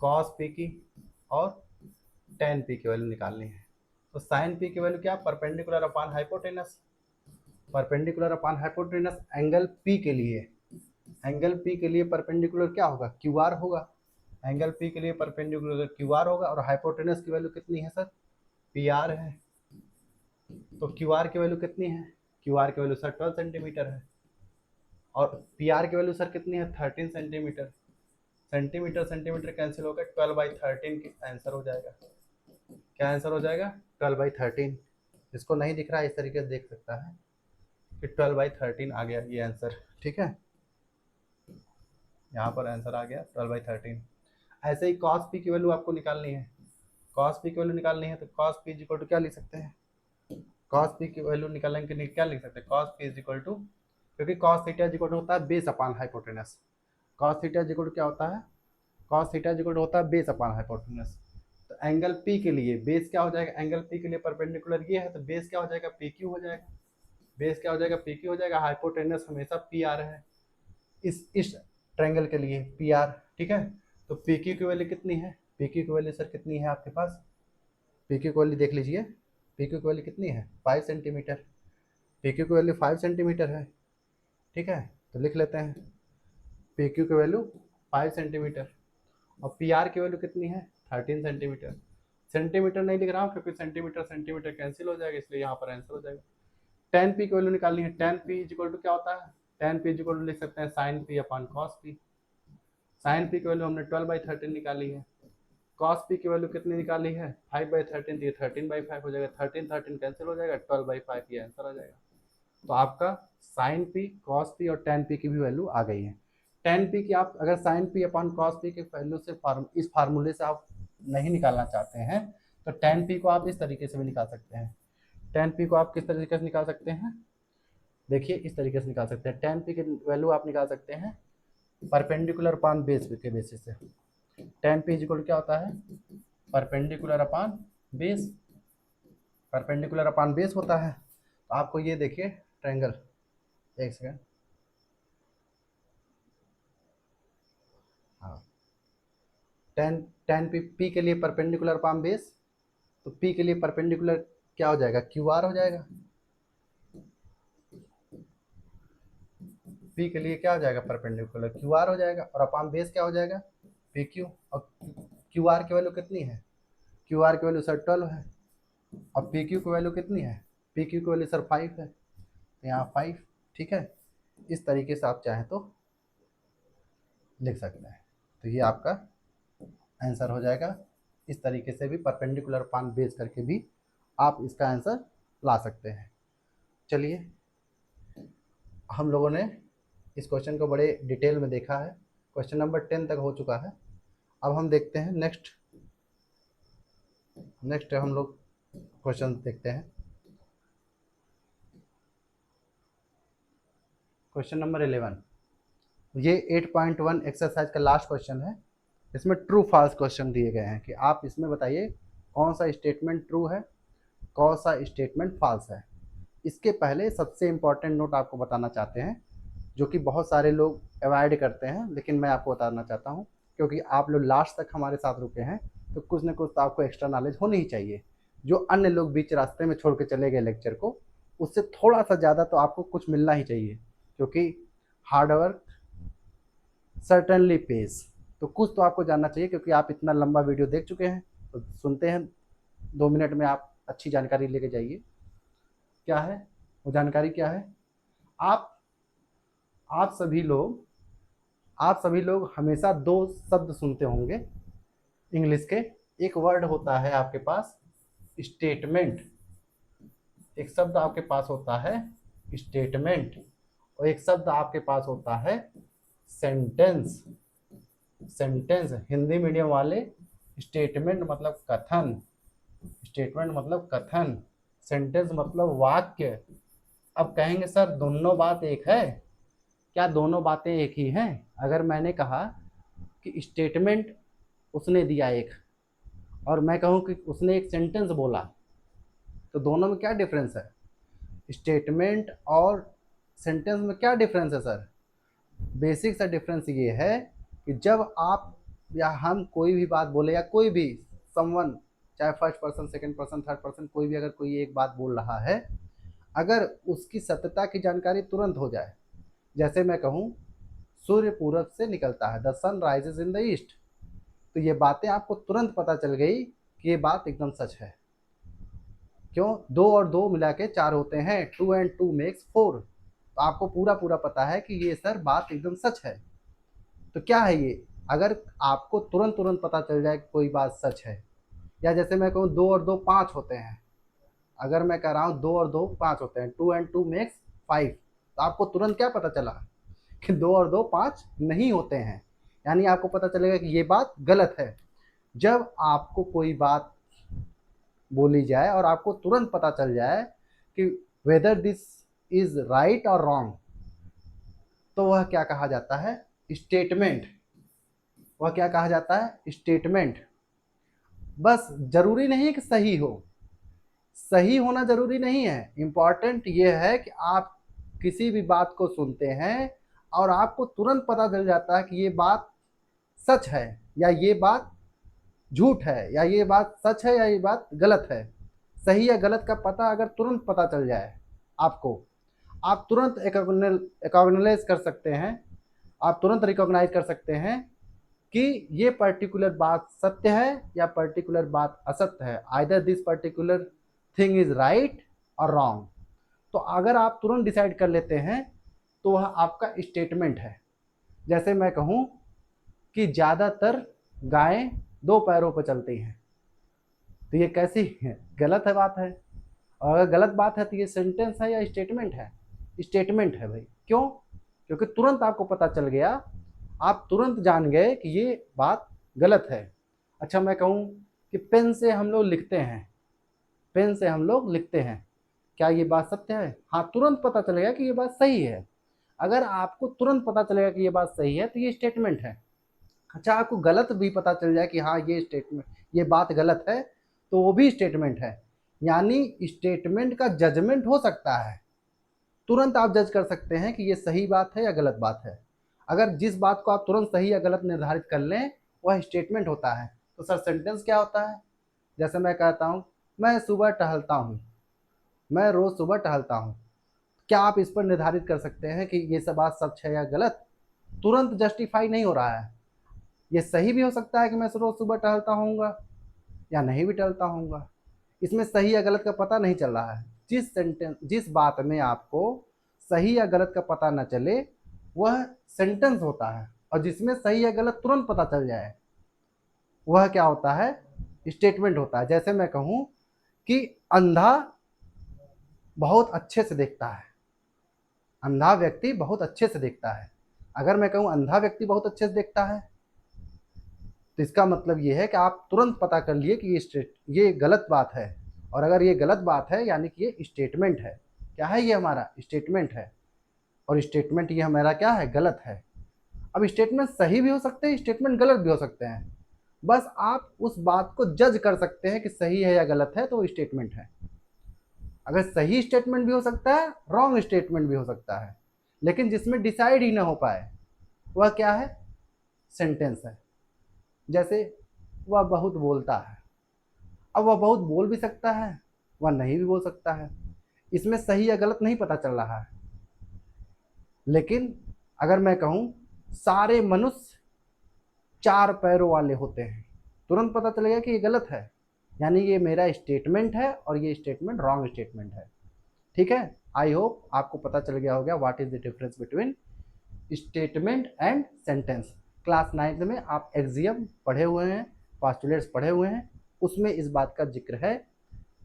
कॉस पी की और टेन पी की वैल्यू निकालनी है। तो साइन पी की वैल्यू क्या, perpendicular upon hypotenuse, perpendicular upon hypotenuse angle P के लिए, एंगल पी के लिए परपेंडिकुलर क्या होगा क्यू आर होगा, एंगल पी के लिए परपेंडिकुलर क्यू आर होगा, और हाइपोटेनस की वैल्यू कितनी है सर पी आर है। तो क्यू आर की वैल्यू कितनी है, क्यू आर की वैल्यू सर 12 सेंटीमीटर है, और पी आर की वैल्यू सर कितनी है 13 सेंटीमीटर, सेंटीमीटर सेंटीमीटर कैंसिल होकर 12/13 की आंसर हो जाएगा। क्या आंसर हो जाएगा 12/13। जिसको नहीं दिख रहा है इस तरीके से देख सकता है कि 12/13 आ गया ये आंसर, ठीक है, यहाँ पर आंसर आ गया 12/13। ऐसे ही कॉस पी की वैल्यू आपको निकालनी है, कॉस पी की वैल्यू निकालनी है, तो कॉस पी इक्वल टू क्या लिख सकते हैं, कॉस पी की वैल्यू निकालने के लिए क्या लिख सकते हैं, कॉस पी इक्वल टू, क्योंकि कॉस थीटा इक्वल होता है base upon hypotenuse, cos theta equal क्या होता है, कॉस थीटा इक्वल होता है बेस अपॉन हाइपोटेनस। तो एंगल पी के लिए बेस क्या हो जाएगा, एंगल पी के लिए परपेंडिकुलर ये है तो बेस क्या हो जाएगा पी क्यू हो जाएगा, बेस क्या हो जाएगा पी क्यू हो जाएगा, हाइपोटेनस हमेशा पी आर है इस ट्रायंगल के लिए पी आर, ठीक है। तो पी क्यू की वैल्यू कितनी है, पी क्यू की वैल्यू सर कितनी है आपके पास, पी क्यू की वैल्यू देख लीजिए, पी क्यू की वैल्यू कितनी है 5 सेंटीमीटर, पी क्यू की वैल्यू 5 सेंटीमीटर है, ठीक है। तो लिख लेते हैं पी क्यू की वैल्यू 5 सेंटीमीटर, और पी आर की वैल्यू कितनी है 13 सेंटीमीटर, सेंटीमीटर नहीं लिख रहा हूँ क्योंकि सेंटीमीटर सेंटीमीटर कैंसिल हो जाएगा, इसलिए यहाँ पर आंसर हो जाएगा। टेन पी की वैल्यू निकालनी है, टेन पी इक्वल टू क्या होता है, टेन पी इक्वल टू लिख सकते हैं sine P upon cos P, sine P की वैल्यू हमने 12/13 निकाली है, कॉस पी की वैल्यू कितनी निकाली है 5/13, ये 13/5 हो जाएगा, 13 13 कैंसिल हो जाएगा, 12/5 ये आंसर आ जाएगा। तो आपका साइन पी कॉस पी और टेन पी की भी वैल्यू आ गई है। टेन पी की आप अगर sine P upon cos P के वैल्यू से इस फार्मूले से आप नहीं निकालना चाहते हैं तो टेन पी को आप इस तरीके से भी निकाल सकते हैं। टेन पी को आप किस तरीके से निकाल सकते हैं, देखिए इस तरीके से निकाल सकते हैं, टेन पी की वैल्यू आप निकाल सकते हैं परपेंडिकुलर अपॉन बेस के बेसिस से। टेन पी इक्वल क्या होता है perpendicular upon base, perpendicular upon base होता है। तो आपको ये देखिए ट्रायंगल, एक सेकेंड, हाँ, टेन टेन पी के लिए परपेंडिकुलर अपॉन बेस, तो पी के लिए परपेंडिकुलर क्या हो जाएगा क्यू आर हो जाएगा, पी के लिए क्या हो जाएगा परपेंडिकुलर क्यू आर हो जाएगा, और अपॉन बेस क्या हो जाएगा पी क्यू, और क्यू आर की वैल्यू कितनी है, क्यू आर की वैल्यू सर 12 है, और पी क्यू की वैल्यू कितनी है, पी क्यू की वैल्यू सर 5 है, तो यहाँ 5, ठीक है। इस तरीके से आप चाहें तो लिख सकते हैं, तो ये आपका आंसर हो जाएगा। इस तरीके से भी परपेंडिकुलर अपॉन बेस करके भी आप इसका आंसर ला सकते हैं। चलिए, हम लोगों ने इस क्वेश्चन को बड़े डिटेल में देखा है, क्वेश्चन नंबर 10 तक हो चुका है। अब हम देखते हैं नेक्स्ट हम लोग क्वेश्चन देखते हैं। क्वेश्चन नंबर 11, ये 8.1 एक्सरसाइज का लास्ट क्वेश्चन है। इसमें ट्रू फॉल्स क्वेश्चन दिए गए हैं कि आप इसमें बताइए कौन सा स्टेटमेंट ट्रू है, कौन सा स्टेटमेंट फॉल्स है। इसके पहले सबसे इम्पॉर्टेंट नोट आपको बताना चाहते हैं जो कि बहुत सारे लोग अवॉइड करते हैं, लेकिन मैं आपको बताना चाहता हूँ क्योंकि आप लोग लास्ट तक हमारे साथ रुके हैं तो कुछ ना कुछ तो आपको एक्स्ट्रा नॉलेज होनी ही चाहिए। जो अन्य लोग बीच रास्ते में छोड़ के चले गए लेक्चर को, उससे थोड़ा सा ज़्यादा तो आपको कुछ मिलना ही चाहिए, क्योंकि हार्डवर्क सर्टनली पेज। तो कुछ तो आपको जानना चाहिए क्योंकि आप इतना लंबा वीडियो देख चुके हैं, तो सुनते हैं 2 मिनट में आप अच्छी जानकारी लेके जाइए। क्या है वो जानकारी, क्या है, आप आप सभी लोग हमेशा 2 शब्द सुनते होंगे इंग्लिश के, एक वर्ड होता है आपके पास स्टेटमेंट, एक शब्द आपके पास होता है स्टेटमेंट, और एक शब्द आपके पास होता है सेंटेंस। सेंटेंस हिंदी मीडियम वाले स्टेटमेंट मतलब कथन, स्टेटमेंट मतलब कथन, सेंटेंस मतलब वाक्य। अब कहेंगे सर दोनों बात एक है, क्या दोनों बातें एक ही हैं? अगर मैंने कहा कि स्टेटमेंट उसने दिया एक, और मैं कहूँ कि उसने एक सेंटेंस बोला, तो दोनों में क्या डिफरेंस है? स्टेटमेंट और सेंटेंस में क्या डिफरेंस है सर? बेसिक सा डिफरेंस ये है कि जब आप या हम कोई भी बात बोले, या कोई भी समवन, चाहे first person, second person, third person, कोई भी अगर कोई एक बात बोल रहा है, अगर उसकी सत्यता की जानकारी तुरंत हो जाए, जैसे मैं कहूँ सूर्य पूरब से निकलता है, the sun rises in the east, तो ये बातें आपको तुरंत पता चल गई कि ये बात एकदम सच है। क्यों? 2 और 2 मिला के 4 होते हैं, 2 and 2 makes 4, तो आपको पूरा पूरा पता है कि ये सर बात एकदम सच है। तो क्या है ये? अगर आपको तुरंत तुरंत पता चल जाए कि कोई बात सच है, या जैसे मैं कहूँ 2 और 2 5 होते हैं, अगर मैं कह रहा हूँ 2 और 2 5 होते हैं, 2 and 2 makes 5, तो आपको तुरंत क्या पता चला कि 2 और 2 5 नहीं होते हैं, यानी आपको पता चलेगा कि ये बात गलत है। जब आपको कोई बात बोली जाए और आपको तुरंत पता चल जाए कि वेदर दिस इज राइट और रॉन्ग, तो वह क्या कहा जाता है? स्टेटमेंट। वह क्या कहा जाता है? स्टेटमेंट। बस जरूरी नहीं है कि सही हो, सही होना जरूरी नहीं है, इंपॉर्टेंट यह है कि आप किसी भी बात को सुनते हैं और आपको तुरंत पता चल जाता है कि ये बात सच है या ये बात झूठ है, या ये बात सच है या ये बात गलत है। सही या गलत का पता अगर तुरंत पता चल जाए आपको, आप तुरंत एक्नॉलेज कर सकते हैं, आप तुरंत रिकॉग्नाइज कर सकते हैं कि ये पर्टिकुलर बात सत्य है या पर्टिकुलर बात असत्य है, either this particular thing is right और रॉन्ग। तो अगर आप तुरंत डिसाइड कर लेते हैं तो वह आपका स्टेटमेंट है। जैसे मैं कहूँ कि ज़्यादातर गायें 2 पैरों पर चलती हैं, तो ये कैसी है? गलत है बात है। और अगर गलत बात है तो ये सेंटेंस है या स्टेटमेंट है? स्टेटमेंट है भाई। क्यों? क्योंकि तुरंत आपको पता चल गया, आप तुरंत जान गए कि ये बात गलत है। अच्छा मैं कहूँ कि पेन से हम लोग लिखते हैं, पेन से हम लोग लिखते हैं, क्या ये बात सत्य है? हाँ, तुरंत पता चलेगा कि ये बात सही है। अगर आपको तुरंत पता चलेगा कि ये बात सही है तो ये स्टेटमेंट है। अच्छा आपको गलत भी पता चल जाए कि हाँ ये स्टेटमेंट, ये बात गलत है, तो वो भी स्टेटमेंट है। यानी स्टेटमेंट का जजमेंट हो सकता है, तुरंत आप जज कर सकते हैं कि ये सही बात है या गलत बात है। अगर जिस बात को आप तुरंत सही या गलत निर्धारित कर लें वह स्टेटमेंट होता है। तो सर सेंटेंस क्या होता है? जैसे मैं कहता हूँ मैं सुबह टहलता हूँ, मैं रोज़ सुबह टहलता हूँ, क्या आप इस पर निर्धारित कर सकते हैं कि ये सब बात सच है या गलत? तुरंत जस्टिफाई नहीं हो रहा है। ये सही भी हो सकता है कि मैं रोज़ सुबह टहलता होऊंगा या नहीं भी टहलता होऊंगा, इसमें सही या गलत का पता नहीं चल रहा है। जिस बात में आपको सही या गलत का पता न चले वह सेंटेंस होता है, और जिसमें सही या गलत तुरंत पता चल जाए वह क्या होता है? स्टेटमेंट होता है। जैसे मैं कहूँ कि अंधा बहुत अच्छे से देखता है, अंधा व्यक्ति बहुत अच्छे से देखता है। अगर मैं कहूँ अंधा व्यक्ति बहुत अच्छे से देखता है, तो इसका मतलब ये है कि आप तुरंत पता कर लिए कि ये गलत बात है, और अगर ये गलत बात है यानी कि ये स्टेटमेंट है। क्या है? ये हमारा स्टेटमेंट है, और स्टेटमेंट ये हमारा क्या है? गलत है। अब स्टेटमेंट सही भी हो सकते हैं, स्टेटमेंट गलत भी हो सकते हैं, बस आप उस बात को जज कर सकते हैं कि सही है या गलत है, तो वो स्टेटमेंट है। अगर सही स्टेटमेंट भी हो सकता है, रॉन्ग स्टेटमेंट भी हो सकता है, लेकिन जिसमें डिसाइड ही ना हो पाए वह क्या है? सेंटेंस है। जैसे वह बहुत बोलता है, अब वह बहुत बोल भी सकता है, वह नहीं भी बोल सकता है, इसमें सही या गलत नहीं पता चल रहा है। लेकिन अगर मैं कहूँ सारे मनुष्य 4 पैरों वाले होते हैं, तुरंत पता चलेगा कि ये गलत है, यानी ये मेरा स्टेटमेंट है और ये स्टेटमेंट रॉन्ग स्टेटमेंट है। ठीक है, आई होप आपको पता चल गया होगा what is the difference between statement and sentence. Class 9th में आप एक्सियम पढ़े हुए हैं, पास्टुलेट्स पढ़े हुए हैं, उसमें इस बात का जिक्र है।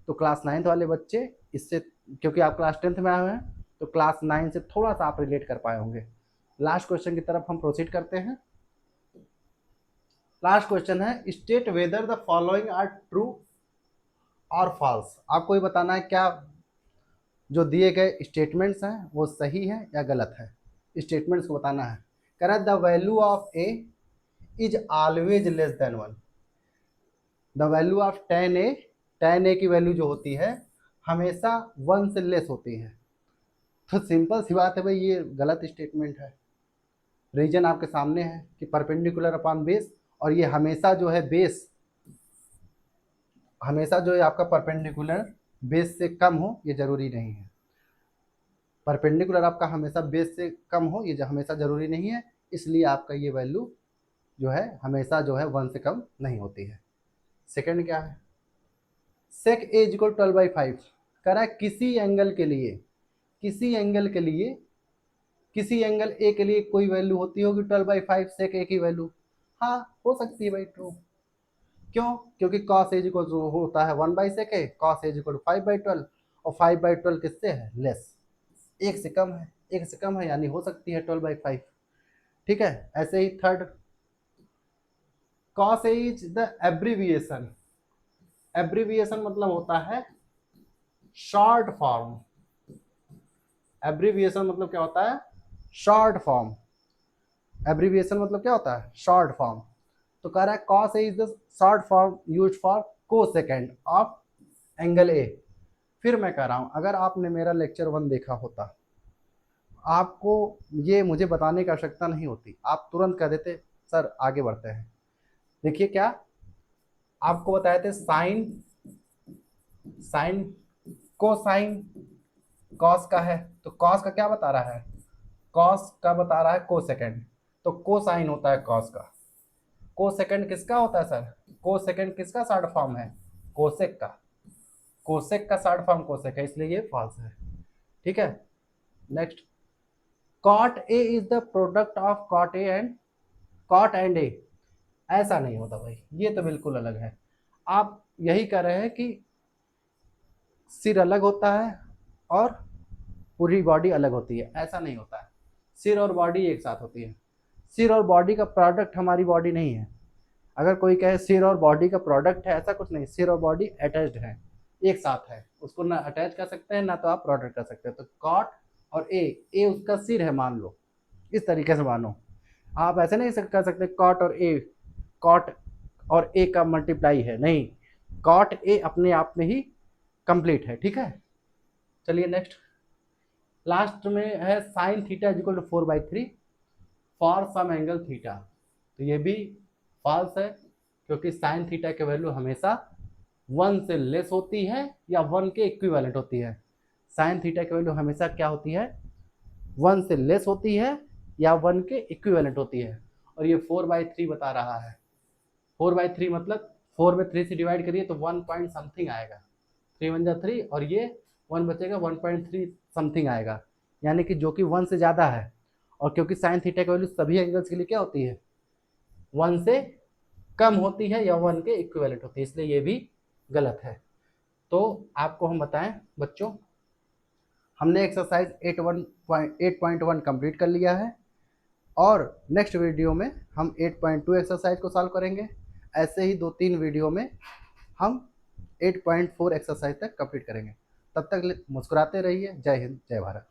तो क्लास 9th वाले बच्चे इससे, क्योंकि आप क्लास 10th में आए हुए हैं तो क्लास 9 से थोड़ा सा आप रिलेट कर पाए होंगे। लास्ट क्वेश्चन की तरफ हम प्रोसीड करते हैं। लास्ट क्वेश्चन है, state whether the following are true और फॉल्स। आपको ये बताना है क्या जो दिए गए स्टेटमेंट्स हैं वो सही है या गलत है। स्टेटमेंट्स को बताना है। कह रहा है the value of A is always less than 1। The value of tan A की वैल्यू जो होती है हमेशा 1 से लेस होती है। तो सिंपल सी बात है भाई, ये गलत स्टेटमेंट है। रीजन आपके सामने है कि परपेंडिकुलर अपॉन बेस, और ये हमेशा जो है बेस, हमेशा जो है आपका परपेंडिकुलर बेस से कम हो ये जरूरी नहीं है। परपेंडिकुलर आपका हमेशा बेस से कम हो ये हमेशा जरूरी नहीं है, इसलिए आपका ये वैल्यू जो है हमेशा जो है 1 से कम नहीं होती है। सेकंड क्या है, सेक ए इज इक्वल 12/5। कह रहा है किसी एंगल के लिए, किसी एंगल के लिए, किसी एंगल ए के लिए कोई वैल्यू होती होगी 12/5 सेक ए की वैल्यू। हाँ हो सकती है भाई ट्रू। क्यों? क्योंकि कॉस एज इक्वल होता है 1/sec ए, कॉस एज इक्वल 5/12, और 5/12 किससे है? लेस, एक से कम है, एक से कम है यानी हो सकती है 12/5। ठीक है। ऐसे ही third, cos is the abbreviation. Abbreviation मतलब होता है शॉर्ट फॉर्म। एब्रीविएशन मतलब क्या होता है? Short form. एब्रीविएशन मतलब क्या होता है? Short form. तो कह रहा है cos A is the short form use for cosecant of angle A. फिर मैं कह रहा हूं, अगर आपने मेरा लेक्चर 1 देखा होता, आपको ये मुझे बताने की आवश्यकता नहीं होती, आप तुरंत कह देते सर आगे बढ़ते हैं। देखिए क्या आपको बताए थे, साइन, साइन कोसाइन कॉस का है, तो कॉस का क्या बता रहा है? कॉस का बता रहा है कोसेकेंड, तो कोसाइन होता है कॉस का। कोसेकेंड किसका होता है सर? कोसेकेंड किसका शॉर्ट फॉर्म है? कोसेक का। कोसेक का शॉर्ट फॉर्म कोसेक है, इसलिए ये फॉल्स है। ठीक है। Next, cot A is the product of cot A and cot and A. ऐसा नहीं होता भाई, ये तो बिल्कुल अलग है। आप यही कह रहे हैं कि सिर अलग होता है और पूरी बॉडी अलग होती है, ऐसा नहीं होता है। सिर और बॉडी एक साथ होती है। सिर और बॉडी का प्रोडक्ट हमारी बॉडी नहीं है। अगर कोई कहे सिर और बॉडी का प्रोडक्ट है, ऐसा कुछ नहीं। सिर और बॉडी अटैच्ड है, एक साथ है, उसको ना अटैच कर सकते हैं ना तो आप प्रोडक्ट कर सकते हैं। तो कॉट और ए उसका सिर है मान लो, इस तरीके से मानो। आप ऐसे नहीं कर सकते कॉट और ए, कॉट और ए का मल्टीप्लाई है, नहीं, कॉट ए अपने आप में ही कंप्लीट है। ठीक है। चलिए नेक्स्ट, लास्ट में है sine theta is equal to 4/3 for some angle theta. तो ये भी फॉल्स है, क्योंकि साइन थीटा की वैल्यू हमेशा 1 से लेस होती है या 1 के इक्विवेलेंट होती है। साइन थीटा की वैल्यू हमेशा क्या होती है? 1 से लेस होती है या 1 के इक्विवेलेंट होती है। और ये 4/3 बता रहा है। 4/3 मतलब 4 में 3 से डिवाइड करिए तो 1 पॉइंट समथिंग आएगा, 3 1 जा 3 और ये 1 बचेगा, 1.3 समथिंग आएगा, यानी कि जो कि 1 से ज़्यादा है। और क्योंकि साइन थीटा की वैल्यू सभी एंगल्स के लिए क्या होती है? 1 से कम होती है या 1 के इक्विवेलेंट होती है, इसलिए ये भी गलत है। तो आपको हम बताएं बच्चों, हमने एक्सरसाइज 8.1 कंप्लीट कर लिया है, और नेक्स्ट वीडियो में हम 8.2 एक्सरसाइज को सॉल्व करेंगे। ऐसे ही 2-3 वीडियो में हम 8.4 एक्सरसाइज तक कंप्लीट करेंगे। तब तक मुस्कुराते रहिए। जय हिंद, जय भारत।